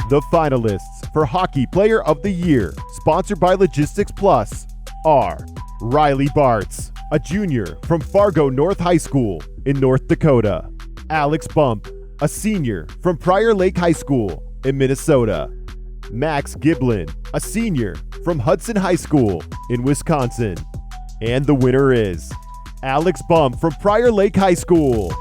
The finalists for Hockey Player of the Year, sponsored by Logistics Plus, are Riley Bartz, a junior from Fargo North High School in North Dakota; Alex Bump, a senior from Prior Lake High School in Minnesota; Max Giblin, a senior from Hudson High School in Wisconsin. And the winner is Alex Bump from Prior Lake High School.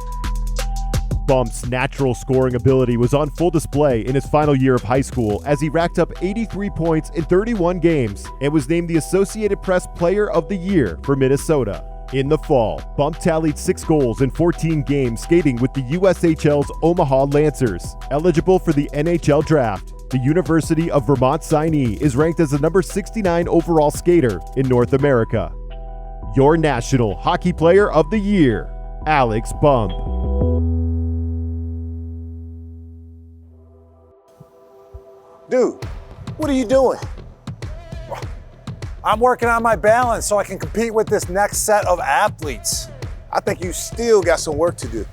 Bump's natural scoring ability was on full display in his final year of high school as he racked up 83 points in 31 games and was named the Associated Press Player of the Year for Minnesota. In the fall, Bump tallied 6 goals in 14 games skating with the USHL's Omaha Lancers. Eligible for the NHL draft, the University of Vermont signee is ranked as the number 69 overall skater in North America. Your National Hockey Player of the Year, Alex Bump. Dude, what are you doing? I'm working on my balance so I can compete with this next set of athletes. I think you still got some work to do.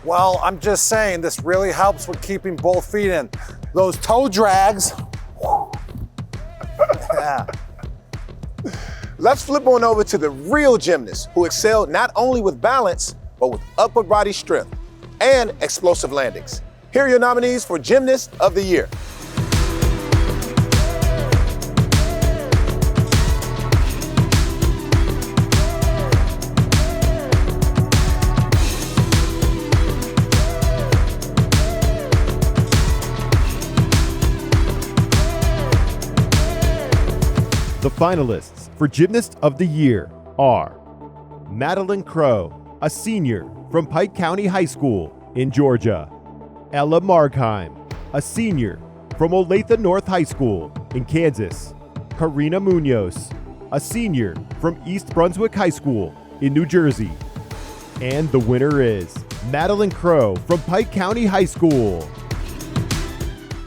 Well, I'm just saying this really helps with keeping both feet in. Those toe drags. Yeah. Let's flip on over to the real gymnasts who excelled not only with balance, but with upper body strength and explosive landings. Here are your nominees for Gymnast of the Year. The finalists for Gymnast of the Year are Madeline Crow, a senior from Pike County High School in Georgia; Ella Margheim, a senior from Olathe North High School in Kansas; Karina Munoz, a senior from East Brunswick High School in New Jersey. And the winner is Madeline Crow from Pike County High School.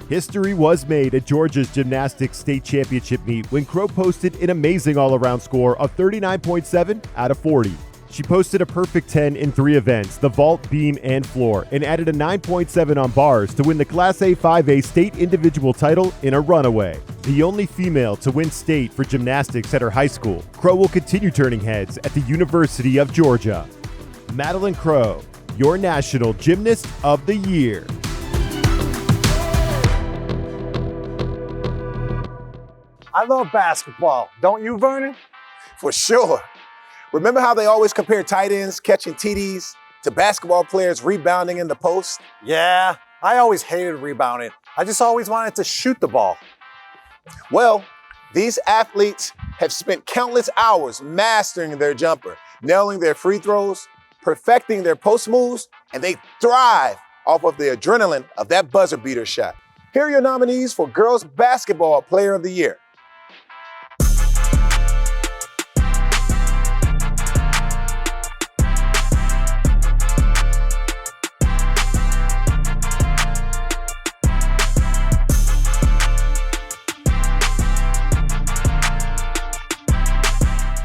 History was made at Georgia's Gymnastics State Championship meet when Crow posted an amazing all-around score of 39.7 out of 40. She posted a perfect 10 in 3 events, the vault, beam, and floor, and added a 9.7 on bars to win the Class A 5A state individual title in a runaway. The only female to win state for gymnastics at her high school, Crow will continue turning heads at the University of Georgia. Madeline Crow, your National Gymnast of the Year. I love basketball. Don't you, Vernon? For sure. Remember how they always compare tight ends catching TDs to basketball players rebounding in the post? Yeah, I always hated rebounding. I just always wanted to shoot the ball. Well, these athletes have spent countless hours mastering their jumper, nailing their free throws, perfecting their post moves, and they thrive off of the adrenaline of that buzzer beater shot. Here are your nominees for Girls Basketball Player of the Year.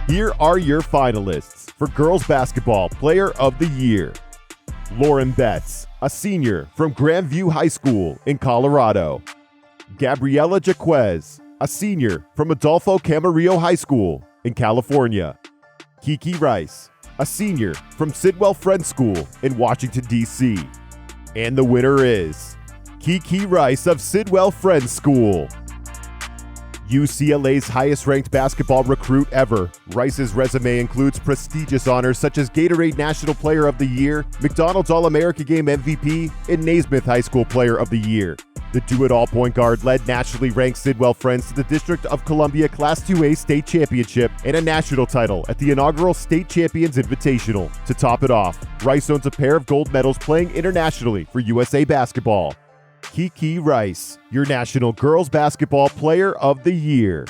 Here are your finalists for Girls Basketball Player of the Year. Lauren Betts, a senior from Grandview High School in Colorado. Gabriela Jaquez, a senior from Adolfo Camarillo High School in California. Kiki Rice, a senior from Sidwell Friends School in Washington, D.C. And the winner is Kiki Rice of Sidwell Friends School. UCLA's highest-ranked basketball recruit ever, Rice's resume includes prestigious honors such as Gatorade National Player of the Year, McDonald's All-America Game MVP, and Naismith High School Player of the Year. The do-it-all point guard led nationally ranked Sidwell Friends to the District of Columbia Class 2A State Championship and a national title at the inaugural State Champions Invitational. To top it off, Rice owns a pair of gold medals playing internationally for USA Basketball. Kiki Rice, your National Girls Basketball Player of the Year.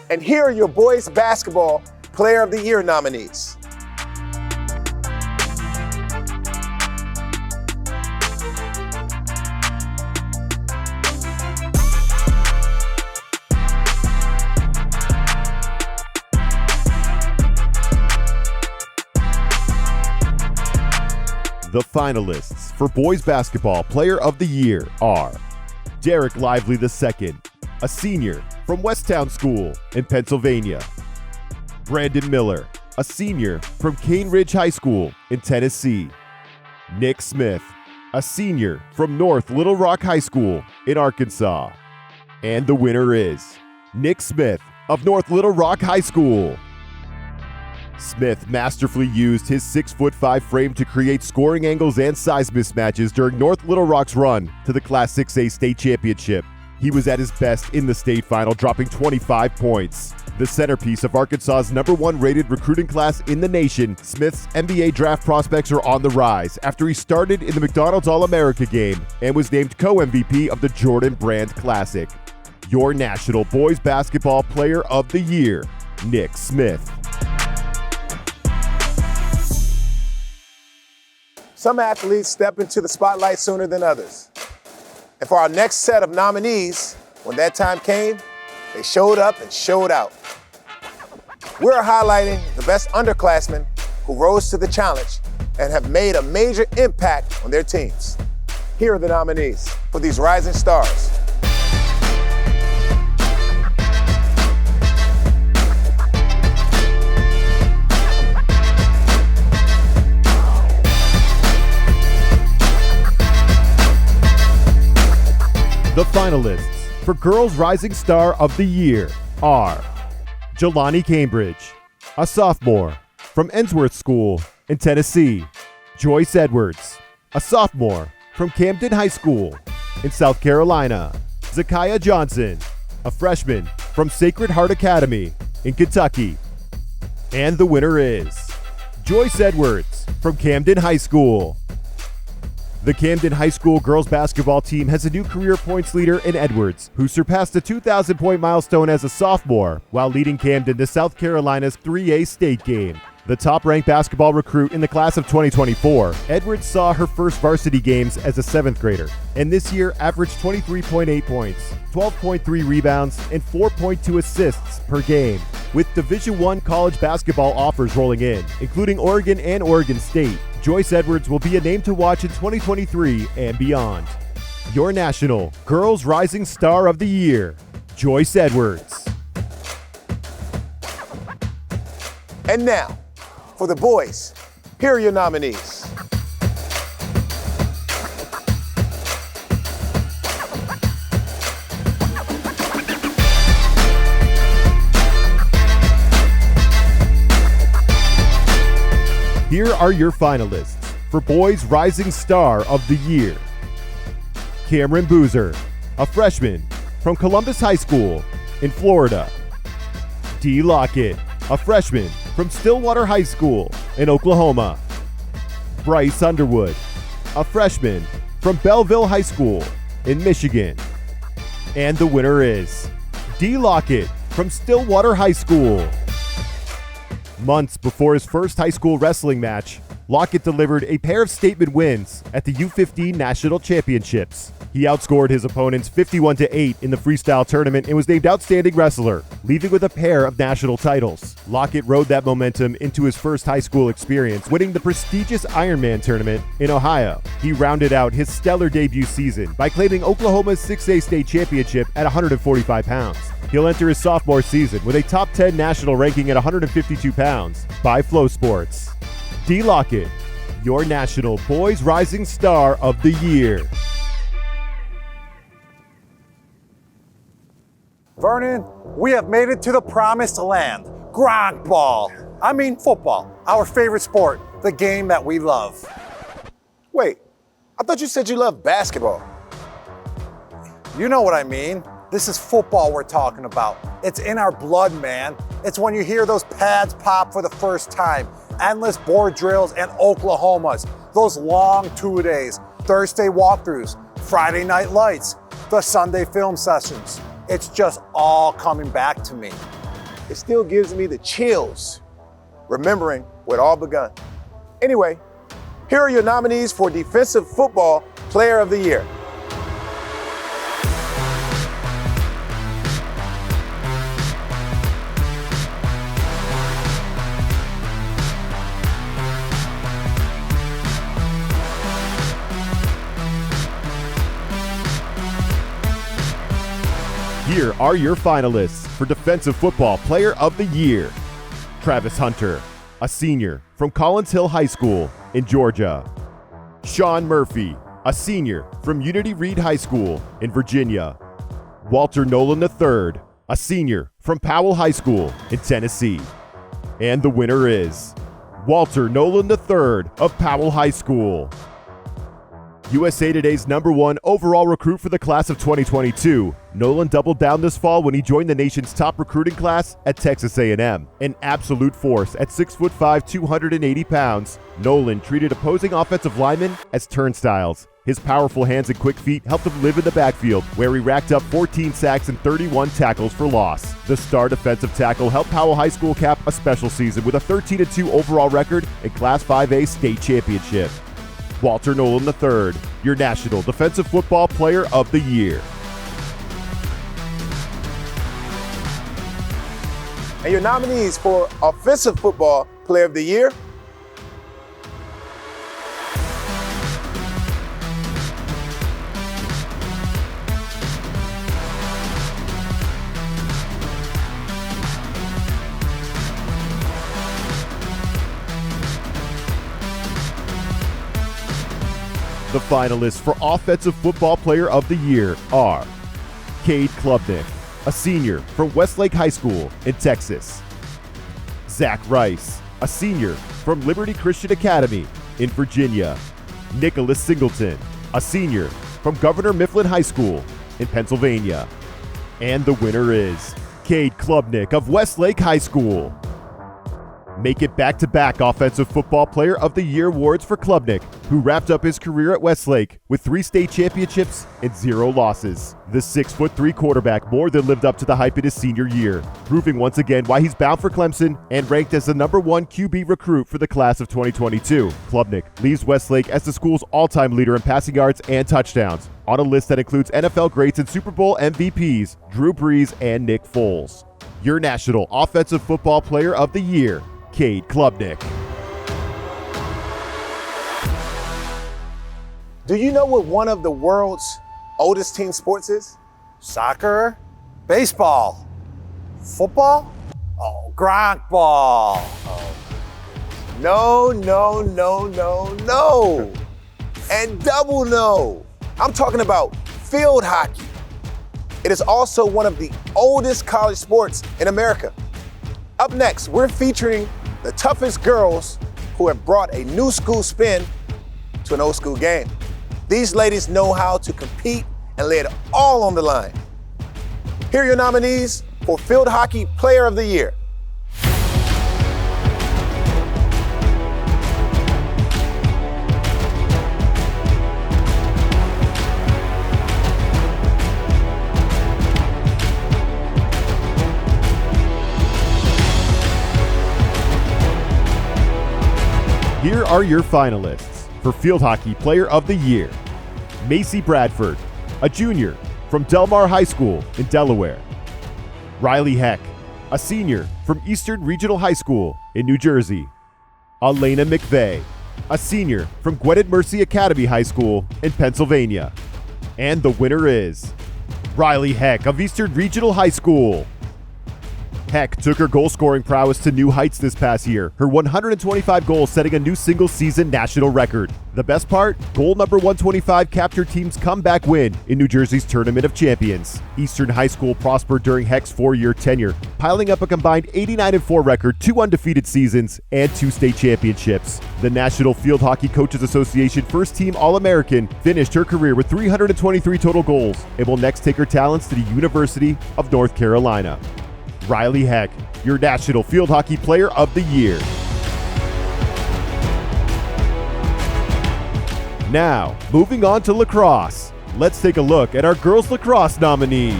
And here are your Boys Basketball Player of the Year nominees. The finalists for Boys Basketball Player of the Year are Derek Lively II, a senior from Westtown School in Pennsylvania. Brandon Miller, a senior from Cane Ridge High School in Tennessee. Nick Smith, a senior from North Little Rock High School in Arkansas. And the winner is Nick Smith of North Little Rock High School. Smith masterfully used his 6'5" frame to create scoring angles and size mismatches during North Little Rock's run to the Class 6A state championship. He was at his best in the state final, dropping 25 points. The centerpiece of Arkansas's #1 rated recruiting class in the nation, Smith's NBA draft prospects are on the rise after he started in the McDonald's All-America game and was named co-MVP of the Jordan Brand Classic. Your National Boys Basketball Player of the Year, Nick Smith. Some athletes step into the spotlight sooner than others. And for our next set of nominees, when that time came, they showed up and showed out. We're highlighting the best underclassmen who rose to the challenge and have made a major impact on their teams. Here are the nominees for these rising stars. The finalists for Girls Rising Star of the Year are Jelani Cambridge, a sophomore from Ensworth School in Tennessee. Joyce Edwards, a sophomore from Camden High School in South Carolina. Zakiah Johnson, a freshman from Sacred Heart Academy in Kentucky. And the winner is Joyce Edwards from Camden High School. The Camden High School girls basketball team has a new career points leader in Edwards, who surpassed the 2,000-point milestone as a sophomore while leading Camden to South Carolina's 3A state game. The top-ranked basketball recruit in the class of 2024, Edwards saw her first varsity games as a 7th grader, and this year averaged 23.8 points, 12.3 rebounds, and 4.2 assists per game. With Division I college basketball offers rolling in, including Oregon and Oregon State, Joyce Edwards will be a name to watch in 2023 and beyond. Your National Girls Rising Star of the Year, Joyce Edwards. And now, for the boys, here are your nominees. Here are your finalists for Boys Rising Star of the Year. Cameron Boozer, a freshman from Columbus High School in Florida. D. Lockett, a freshman from Stillwater High School in Oklahoma. Bryce Underwood, a freshman from Belleville High School in Michigan. And the winner is D. Lockett from Stillwater High School. Months before his first high school wrestling match, Lockett delivered a pair of statement wins at the U15 National Championships. He outscored his opponents 51-8 in the freestyle tournament and was named Outstanding Wrestler, leaving with a pair of national titles. Lockett rode that momentum into his first high school experience, winning the prestigious Ironman tournament in Ohio. He rounded out his stellar debut season by claiming Oklahoma's 6A state championship at 145 pounds. He'll enter his sophomore season with a top 10 national ranking at 152 pounds by Flow Sports. D. Lockett, your National Boys Rising Star of the Year. Vernon, we have made it to the promised land. Gronkball. I mean football, our favorite sport, the game that we love. Wait, I thought you said you loved basketball. You know what I mean. This is football we're talking about. It's in our blood, man. It's when you hear those pads pop for the first time, endless board drills and Oklahomas, those long two-days, Thursday walkthroughs, Friday night lights, the Sunday film sessions. It's just all coming back to me. It still gives me the chills, remembering where it all begun. Anyway, here are your nominees for Defensive Football Player of the Year. Here are your finalists for Defensive Football Player of the Year. Travis Hunter, a senior from Collins Hill High School in Georgia. Sean Murphy, a senior from Unity Reed High School in Virginia. Walter Nolan III, a senior from Powell High School in Tennessee. And the winner is Walter Nolan III of Powell High School. USA Today's '1 overall recruit for the class of 2022, Nolan doubled down this fall when he joined the nation's top recruiting class at Texas A&M. An absolute force at 6'5", 280 pounds, Nolan treated opposing offensive linemen as turnstiles. His powerful hands and quick feet helped him live in the backfield, where he racked up 14 sacks and 31 tackles for loss. The star defensive tackle helped Powell High School cap a special season with a 13-2 overall record and Class 5A state championship. Walter Nolan III, your National Defensive Football Player of the Year. And your nominees for Offensive Football Player of the Year. The finalists for Offensive Football Player of the Year are Cade Klubnik, a senior from Westlake High School in Texas. Zach Rice, a senior from Liberty Christian Academy in Virginia. Nicholas Singleton, a senior from Governor Mifflin High School in Pennsylvania. And the winner is Cade Klubnik of Westlake High School. Make it back-to-back Offensive Football Player of the Year awards for Klubnik who wrapped up his career at Westlake with 3 state championships and 0 losses. The 6'3" quarterback more than lived up to the hype in his senior year, proving once again why he's bound for Clemson and ranked as the #1 QB recruit for the class of 2022. Klubnik leaves Westlake as the school's all-time leader in passing yards and touchdowns, on a list that includes NFL greats and Super Bowl MVPs Drew Brees and Nick Foles. Your National Offensive Football Player of the Year, Cade Klubnik. Do you know what one of the world's oldest team sports is? Soccer, baseball, football? Oh, Gronkball. Oh. No, no, no, no, no. And double no. I'm talking about field hockey. It is also one of the oldest college sports in America. Up next, we're featuring the toughest girls who have brought a new school spin to an old school game. These ladies know how to compete and lay it all on the line. Here are your nominees for Field Hockey Player of the Year. Here are your finalists for Field Hockey Player of the Year. Macy Bradford, a junior from Del Mar High School in Delaware. Riley Heck, a senior from Eastern Regional High School in New Jersey. Elena McVeigh, a senior from Gwinnett Mercy Academy High School in Pennsylvania. And the winner is Riley Heck of Eastern Regional High School. Heck took her goal-scoring prowess to new heights this past year, her 125 goals setting a new single-season national record. The best part? Goal number 125 capped her team's comeback win in New Jersey's Tournament of Champions. Eastern High School prospered during Heck's 4-year tenure, piling up a combined 89-4 record, 2 undefeated seasons, and 2 state championships. The National Field Hockey Coaches Association first-team All-American finished her career with 323 total goals and will next take her talents to the University of North Carolina. Riley Heck, your National Field Hockey Player of the Year. Now, moving on to lacrosse. Let's take a look at our girls lacrosse nominees.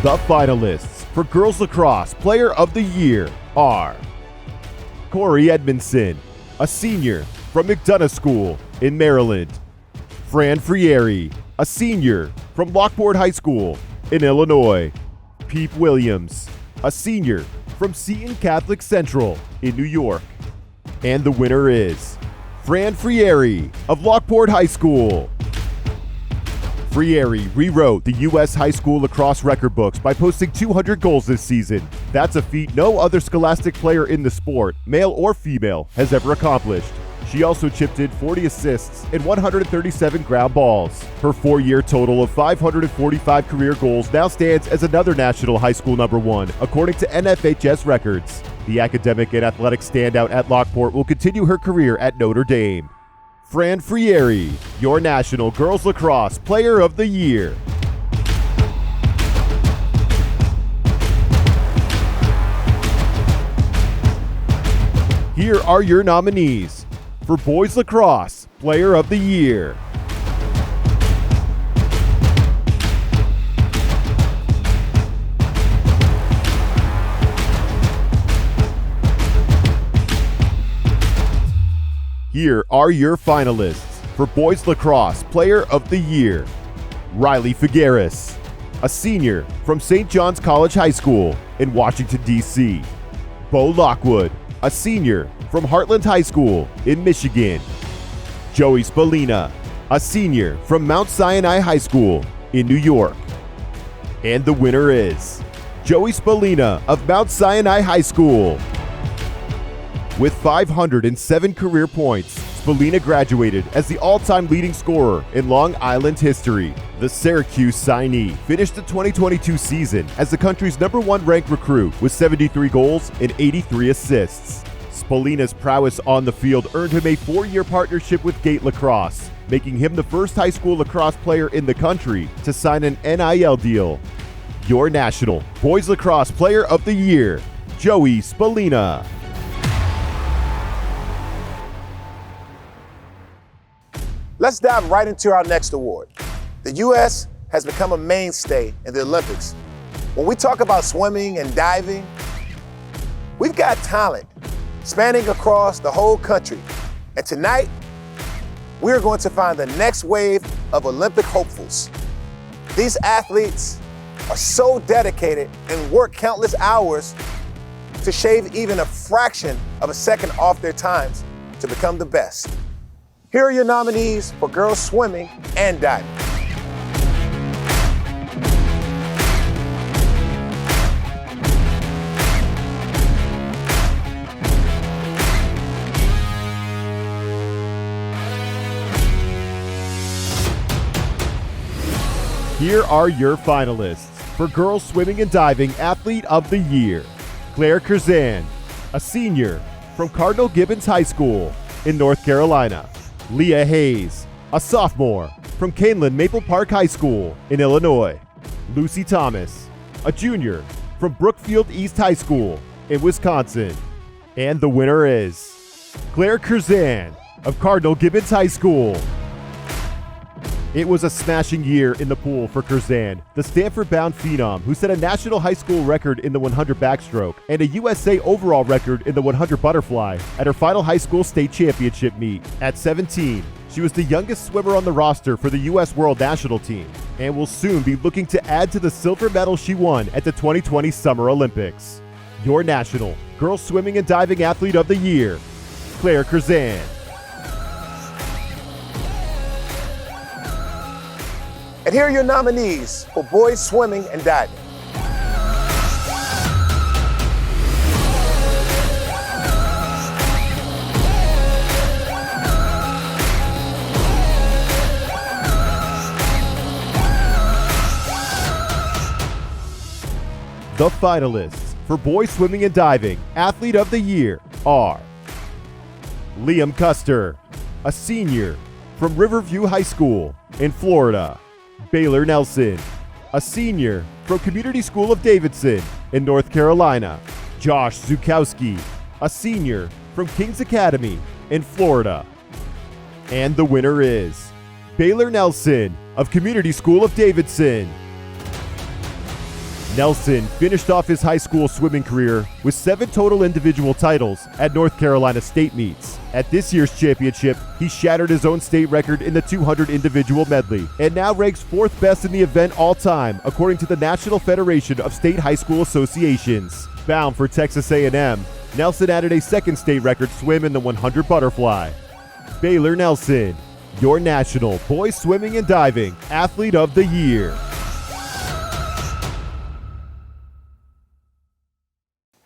The finalists for Girls Lacrosse Player of the Year are Corey Edmondson, a senior from McDonough School in Maryland. Fran Frieri, a senior from Lockport High School in Illinois. Peep Williams, a senior from Seton Catholic Central in New York. And the winner is Fran Frieri of Lockport High School. Frieri rewrote the U.S. high school lacrosse record books by posting 200 goals this season. That's a feat no other scholastic player in the sport, male or female, has ever accomplished. She also chipped in 40 assists and 137 ground balls. Her 4-year total of 545 career goals now stands as another national high school #1, according to NFHS records. The academic and athletic standout at Lockport will continue her career at Notre Dame. Fran Frieri, your National Girls Lacrosse Player of the Year. Here are your nominees for Boys Lacrosse Player of the Year. Here are your finalists for Boys Lacrosse Player of the Year. Riley Figueres, a senior from St. John's College High School in Washington, D.C. Bo Lockwood, a senior from Heartland High School in Michigan. Joey Spallina, a senior from Mount Sinai High School in New York. And the winner is Joey Spallina of Mount Sinai High School. With 507 career points, Spallina graduated as the all-time leading scorer in Long Island history. The Syracuse signee finished the 2022 season as the country's #1 ranked recruit with 73 goals and 83 assists. Spallina's prowess on the field earned him a 4-year partnership with Gate Lacrosse, making him the first high school lacrosse player in the country to sign an NIL deal. Your National Boys Lacrosse Player of the Year, Joey Spallina. Let's dive right into our next award. The U.S. has become a mainstay in the Olympics. When we talk about swimming and diving, we've got talent spanning across the whole country. And tonight, we're going to find the next wave of Olympic hopefuls. These athletes are so dedicated and work countless hours to shave even a fraction of a second off their times to become the best. Here are your nominees for girls swimming and diving. Here are your finalists for Girls Swimming and Diving Athlete of the Year. Claire Curzan, a senior from Cardinal Gibbons High School in North Carolina. Leah Hayes, a sophomore from Canelan Maple Park High School in Illinois. Lucy Thomas, a junior from Brookfield East High School in Wisconsin. And the winner is Claire Curzan of Cardinal Gibbons High School. It was a smashing year in the pool for Curzan, the Stanford-bound phenom who set a national high school record in the 100 backstroke and a USA overall record in the 100 butterfly at her final high school state championship meet. At 17, she was the youngest swimmer on the roster for the U.S. World National Team and will soon be looking to add to the silver medal she won at the 2020 Summer Olympics. Your National Girls Swimming and Diving Athlete of the Year, Claire Curzan. And here are your nominees for boys swimming and diving. The finalists for Boys Swimming and Diving Athlete of the Year are Liam Custer, a senior from Riverview High School in Florida. Baylor Nelson, a senior from Community School of Davidson in North Carolina. Josh Zukowski, a senior from King's Academy in Florida. And the winner is Baylor Nelson of Community School of Davidson. Nelson finished off his high school swimming career with 7 total individual titles at North Carolina state meets. At this year's championship, he shattered his own state record in the 200 individual medley and now ranks 4th best in the event all time, according to the National Federation of State High School Associations. Bound for Texas A&M, Nelson added a second state record swim in the 100 butterfly. Baylor Nelson, your National Boys Swimming and Diving Athlete of the Year.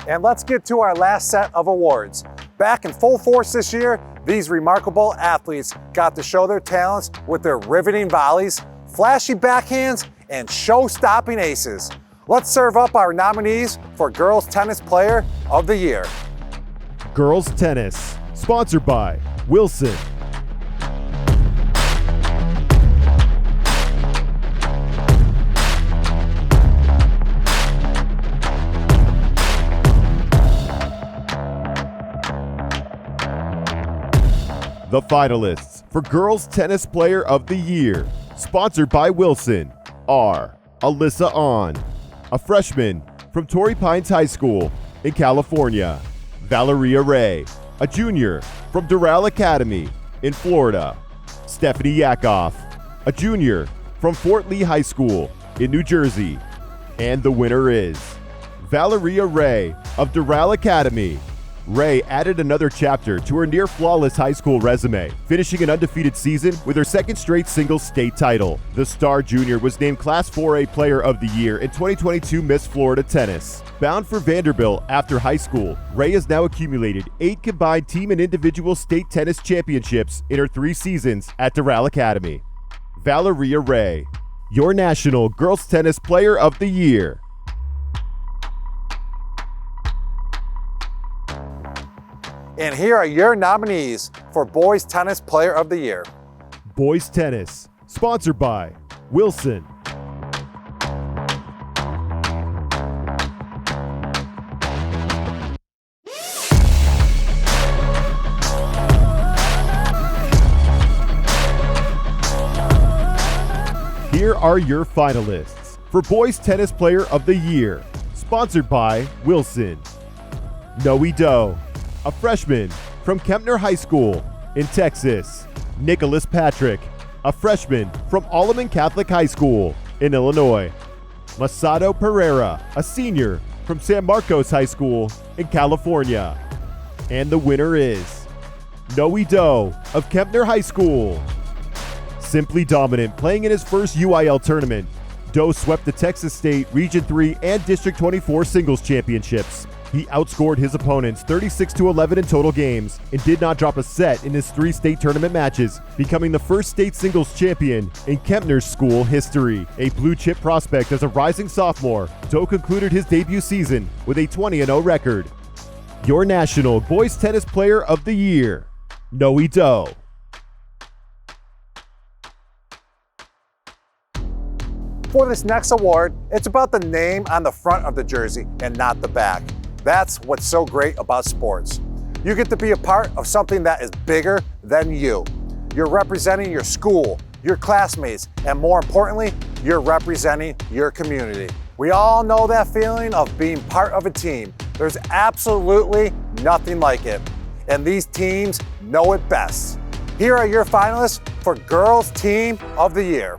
And let's get to our last set of awards. Back in full force this year, these remarkable athletes got to show their talents with their riveting volleys, flashy backhands, and show-stopping aces. Let's serve up our nominees for Girls Tennis Player of the Year. Girls Tennis, sponsored by Wilson. The finalists for Girls Tennis Player of the Year, sponsored by Wilson, are Alyssa Ahn, a freshman from Torrey Pines High School in California. Valeria Ray, a junior from Doral Academy in Florida. Stephanie Yakoff, a junior from Fort Lee High School in New Jersey. And the winner is Valeria Ray of Doral Academy. Ray added another chapter to her near-flawless high school resume, finishing an undefeated season with her second straight singles state title. The star junior was named Class 4A Player of the Year in 2022 Miss Florida Tennis. Bound for Vanderbilt after high school, Ray has now accumulated 8 combined team and individual state tennis championships in her 3 seasons at Doral Academy. Valeria Ray, your National Girls Tennis Player of the Year. And here are your nominees for Boys Tennis Player of the Year. Boys Tennis, sponsored by Wilson. Here are your finalists for Boys Tennis Player of the Year, sponsored by Wilson. Noe Doe, a freshman from Kempner High School in Texas. Nicholas Patrick, a freshman from Alleman Catholic High School in Illinois. Masato Pereira, a senior from San Marcos High School in California. And the winner is Noe Doe of Kempner High School. Simply dominant, playing in his first UIL tournament, Doe swept the Texas State Region 3 and District 24 singles championships. He outscored his opponents 36-11 in total games and did not drop a set in his 3 state tournament matches, becoming the first state singles champion in Kempner's school history. A blue-chip prospect as a rising sophomore, Doe concluded his debut season with a 20-0 record. Your National Boys Tennis Player of the Year, Noe Doe. For this next award, it's about the name on the front of the jersey and not the back. That's what's so great about sports. You get to be a part of something that is bigger than you. You're representing your school, your classmates, and more importantly, you're representing your community. We all know that feeling of being part of a team. There's absolutely nothing like it. And these teams know it best. Here are your finalists for Girls Team of the Year.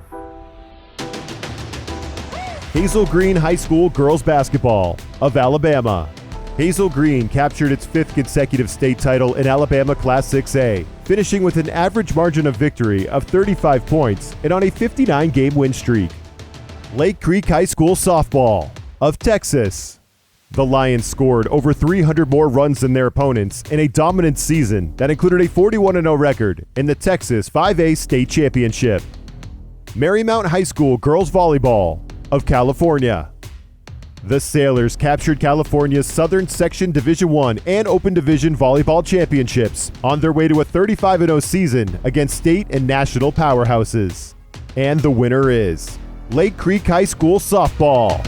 Hazel Green High School Girls Basketball of Alabama. Hazel Green captured its 5th consecutive state title in Alabama Class 6A, finishing with an average margin of victory of 35 points and on a 59-game win streak. Lake Creek High School Softball of Texas. The Lions scored over 300 more runs than their opponents in a dominant season that included a 41-0 record in the Texas 5A State Championship. Marymount High School Girls Volleyball of California. The Sailors captured California's Southern Section Division I and Open Division Volleyball Championships on their way to a 35-0 season against state and national powerhouses. And the winner is Lake Creek High School Softball.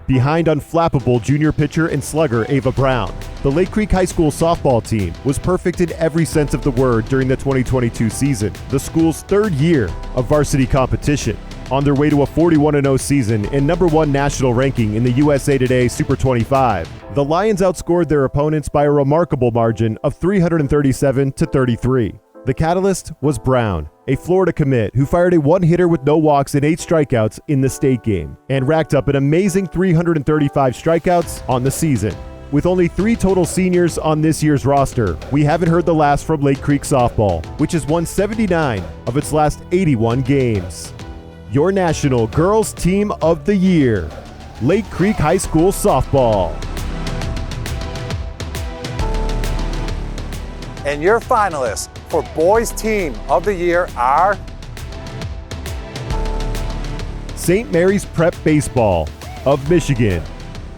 Behind unflappable junior pitcher and slugger Ava Brown, the Lake Creek High School softball team was perfect in every sense of the word during the 2022 season, the school's 3rd year of varsity competition. On their way to a 41-0 season and #1 national ranking in the USA Today Super 25, the Lions outscored their opponents by a remarkable margin of 337-33. The catalyst was Brown, a Florida commit who fired a one-hitter with no walks and 8 strikeouts in the state game, and racked up an amazing 335 strikeouts on the season. With only 3 total seniors on this year's roster, we haven't heard the last from Lake Creek Softball, which has won 79 of its last 81 games. Your National Girls Team of the Year, Lake Creek High School Softball. And your finalists for Boys Team of the Year are St. Mary's Prep Baseball of Michigan.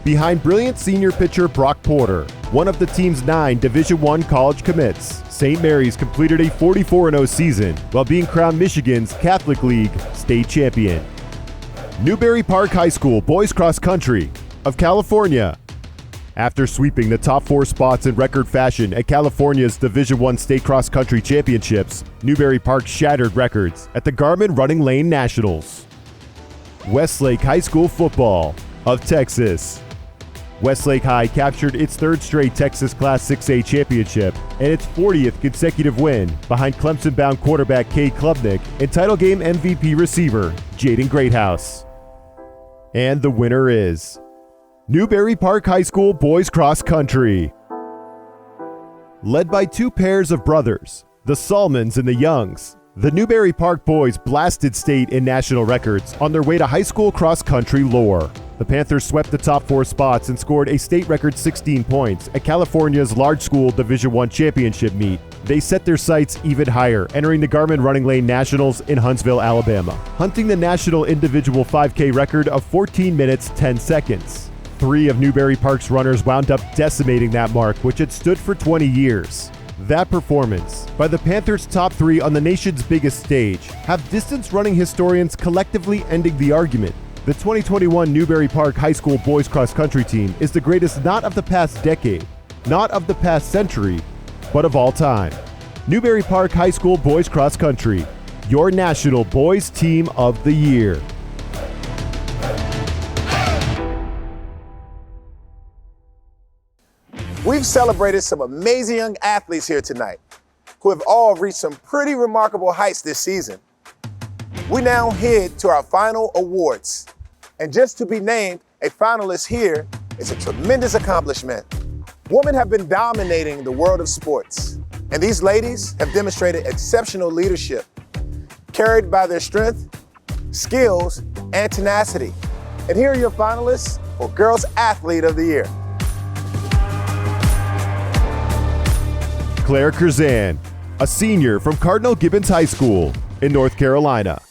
Behind brilliant senior pitcher Brock Porter, one of the team's 9 Division I college commits, St. Mary's completed a 44-0 season while being crowned Michigan's Catholic League state champion. Newberry Park High School Boys Cross Country of California. After sweeping the top 4 spots in record fashion at California's Division I State Cross Country Championships, Newberry Park shattered records at the Garmin Running Lane Nationals. Westlake High School Football of Texas. Westlake High captured its 3rd straight Texas Class 6A championship and its 40th consecutive win behind Clemson-bound quarterback Cade Klubnik and title game MVP receiver Jaden Greathouse. And the winner is Newberry Park High School Boys Cross Country. Led by 2 pairs of brothers, the Salmons and the Youngs, the Newberry Park boys blasted state and national records on their way to high school cross country lore. The Panthers swept the top 4 spots and scored a state record 16 points at California's large school Division I championship meet. They set their sights even higher, entering the Garmin Running Lane Nationals in Huntsville, Alabama, hunting the national individual 5K record of 14 minutes 10 seconds. 3 of Newberry Park's runners wound up decimating that mark, which had stood for 20 years. That performance by the Panthers' top three on the nation's biggest stage have distance running historians collectively ending the argument. The 2021 Newbury Park High School boys cross country team is the greatest not of the past decade, not of the past century, but of all time. Newbury Park High School boys cross country, your national boys team of the year. We've celebrated some amazing young athletes here tonight who have all reached some pretty remarkable heights this season. We now head to our final awards. And just to be named a finalist here is a tremendous accomplishment. Women have been dominating the world of sports, and these ladies have demonstrated exceptional leadership, carried by their strength, skills, and tenacity. And here are your finalists for Girls Athlete of the Year. Claire Curzan, a senior from Cardinal Gibbons High School in North Carolina.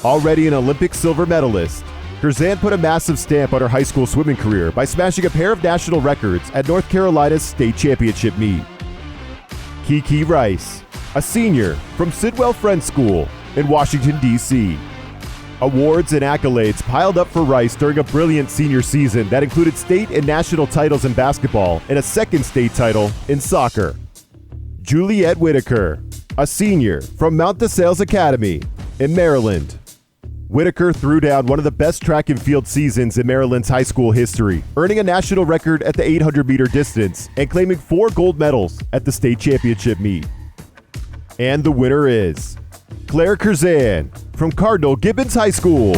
Already an Olympic silver medalist, Curzan put a massive stamp on her high school swimming career by smashing a pair of national records at North Carolina's state championship meet. Kiki Rice, a senior from Sidwell Friends School in Washington, D.C. Awards and accolades piled up for Rice during a brilliant senior season that included state and national titles in basketball and a second state title in soccer. Juliette Whitaker, a senior from Mount DeSales Academy in Maryland. Whitaker threw down one of the best track and field seasons in Maryland's high school history, earning a national record at the 800-meter distance and claiming 4 gold medals at the state championship meet. And the winner is Claire Curzan from Cardinal Gibbons High School.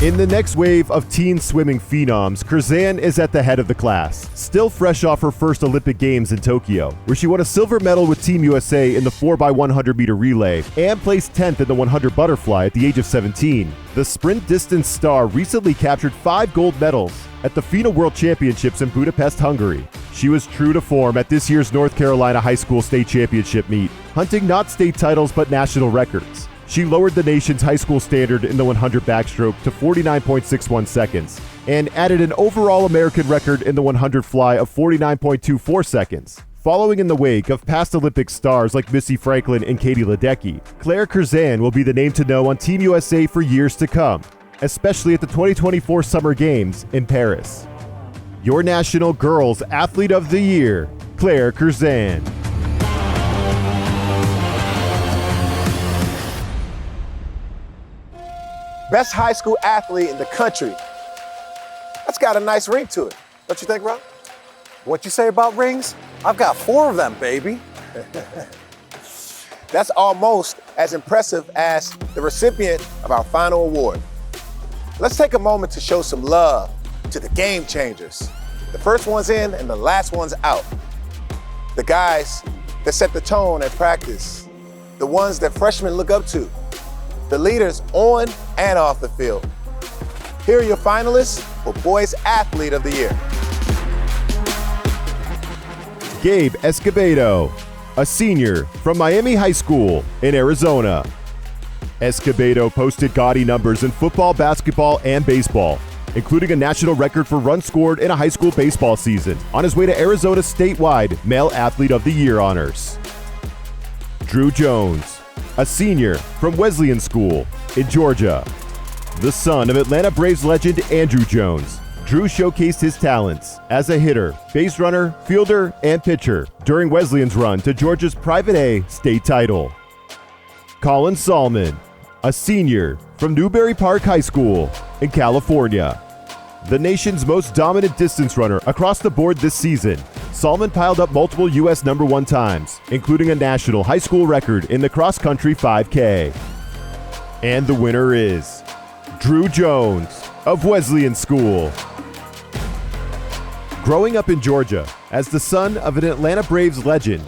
In the next wave of teen swimming phenoms, Curzan is at the head of the class, still fresh off her first Olympic Games in Tokyo, where she won a silver medal with Team USA in the 4x100-meter relay and placed 10th in the 100 butterfly at the age of 17. The sprint distance star recently captured 5 gold medals at the FINA World Championships in Budapest, Hungary. She was true to form at this year's North Carolina High School State Championship meet, hunting not state titles but national records. She lowered the nation's high school standard in the 100 backstroke to 49.61 seconds and added an overall American record in the 100 fly of 49.24 seconds. Following in the wake of past Olympic stars like Missy Franklin and Katie Ledecky, Claire Curzan will be the name to know on Team USA for years to come, especially at the 2024 Summer Games in Paris. Your National Girls Athlete of the Year, Claire Curzan. Best high school athlete in the country. That's got a nice ring to it. Don't you think, Rob? What you say about rings? I've got 4 of them, baby. That's almost as impressive as the recipient of our final award. Let's take a moment to show some love to the game changers. The first one's in and the last one's out. The guys that set the tone at practice. The ones that freshmen look up to. The leaders on and off the field. Here are your finalists for Boys Athlete of the Year. Gabe Escobedo, a senior from Miami High School in Arizona. Escobedo posted gaudy numbers in football, basketball, and baseball, including a national record for runs scored in a high school baseball season on his way to Arizona's statewide Male Athlete of the Year honors. Drew Jones, a senior from Wesleyan School in Georgia. The son of Atlanta Braves legend Andrew Jones, Drew showcased his talents as a hitter, base runner, fielder, and pitcher during Wesleyan's run to Georgia's Private A state title. Colin Salmon, a senior from Newbury Park High School in California. The nation's most dominant distance runner across the board this season, Salmon piled up multiple U.S. number 1 times, including a national high school record in the cross-country 5K. And the winner is Drew Jones of Wesleyan School. Growing up in Georgia as the son of an Atlanta Braves legend,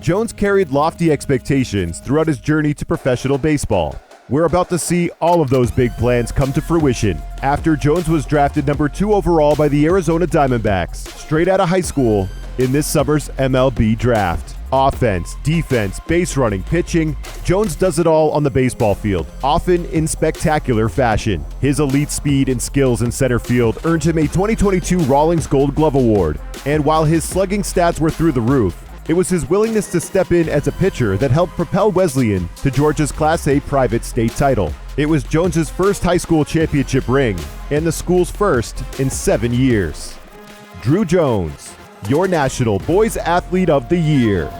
Jones carried lofty expectations throughout his journey to professional baseball. We're about to see all of those big plans come to fruition after Jones was drafted number 2 overall by the Arizona Diamondbacks, straight out of high school in this summer's MLB draft. Offense, defense, base running, pitching, Jones does it all on the baseball field, often in spectacular fashion. His elite speed and skills in center field earned him a 2022 Rawlings Gold Glove Award, and while his slugging stats were through the roof, it was his willingness to step in as a pitcher that helped propel Wesleyan to Georgia's Class A private state title. It was Jones's first high school championship ring, and the school's first in 7 years. Drew Jones, your National Boys Athlete of the Year.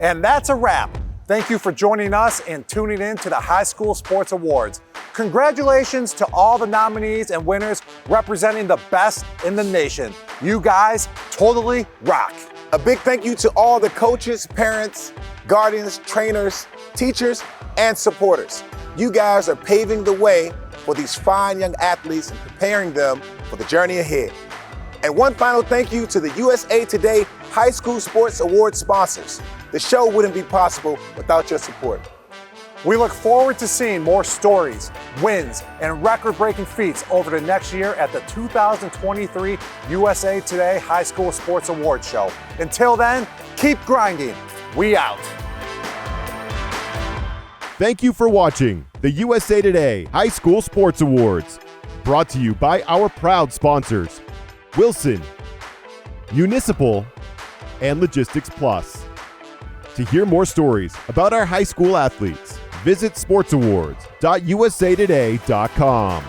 And that's a wrap. Thank you for joining us and tuning in to the High School Sports Awards. Congratulations to all the nominees and winners representing the best in the nation. You guys totally rock. A big thank you to all the coaches, parents, guardians, trainers, teachers, and supporters. You guys are paving the way for these fine young athletes and preparing them for the journey ahead. And one final thank you to the USA Today High School Sports Awards sponsors. The show wouldn't be possible without your support. We look forward to seeing more stories, wins, and record-breaking feats over the next year at the 2023 USA Today High School Sports Awards Show. Until then, keep grinding. We out. Thank you for watching the USA Today High School Sports Awards, brought to you by our proud sponsors, Wilson, Municipal, and Logistics Plus. To hear more stories about our high school athletes, visit sportsawards.usatoday.com.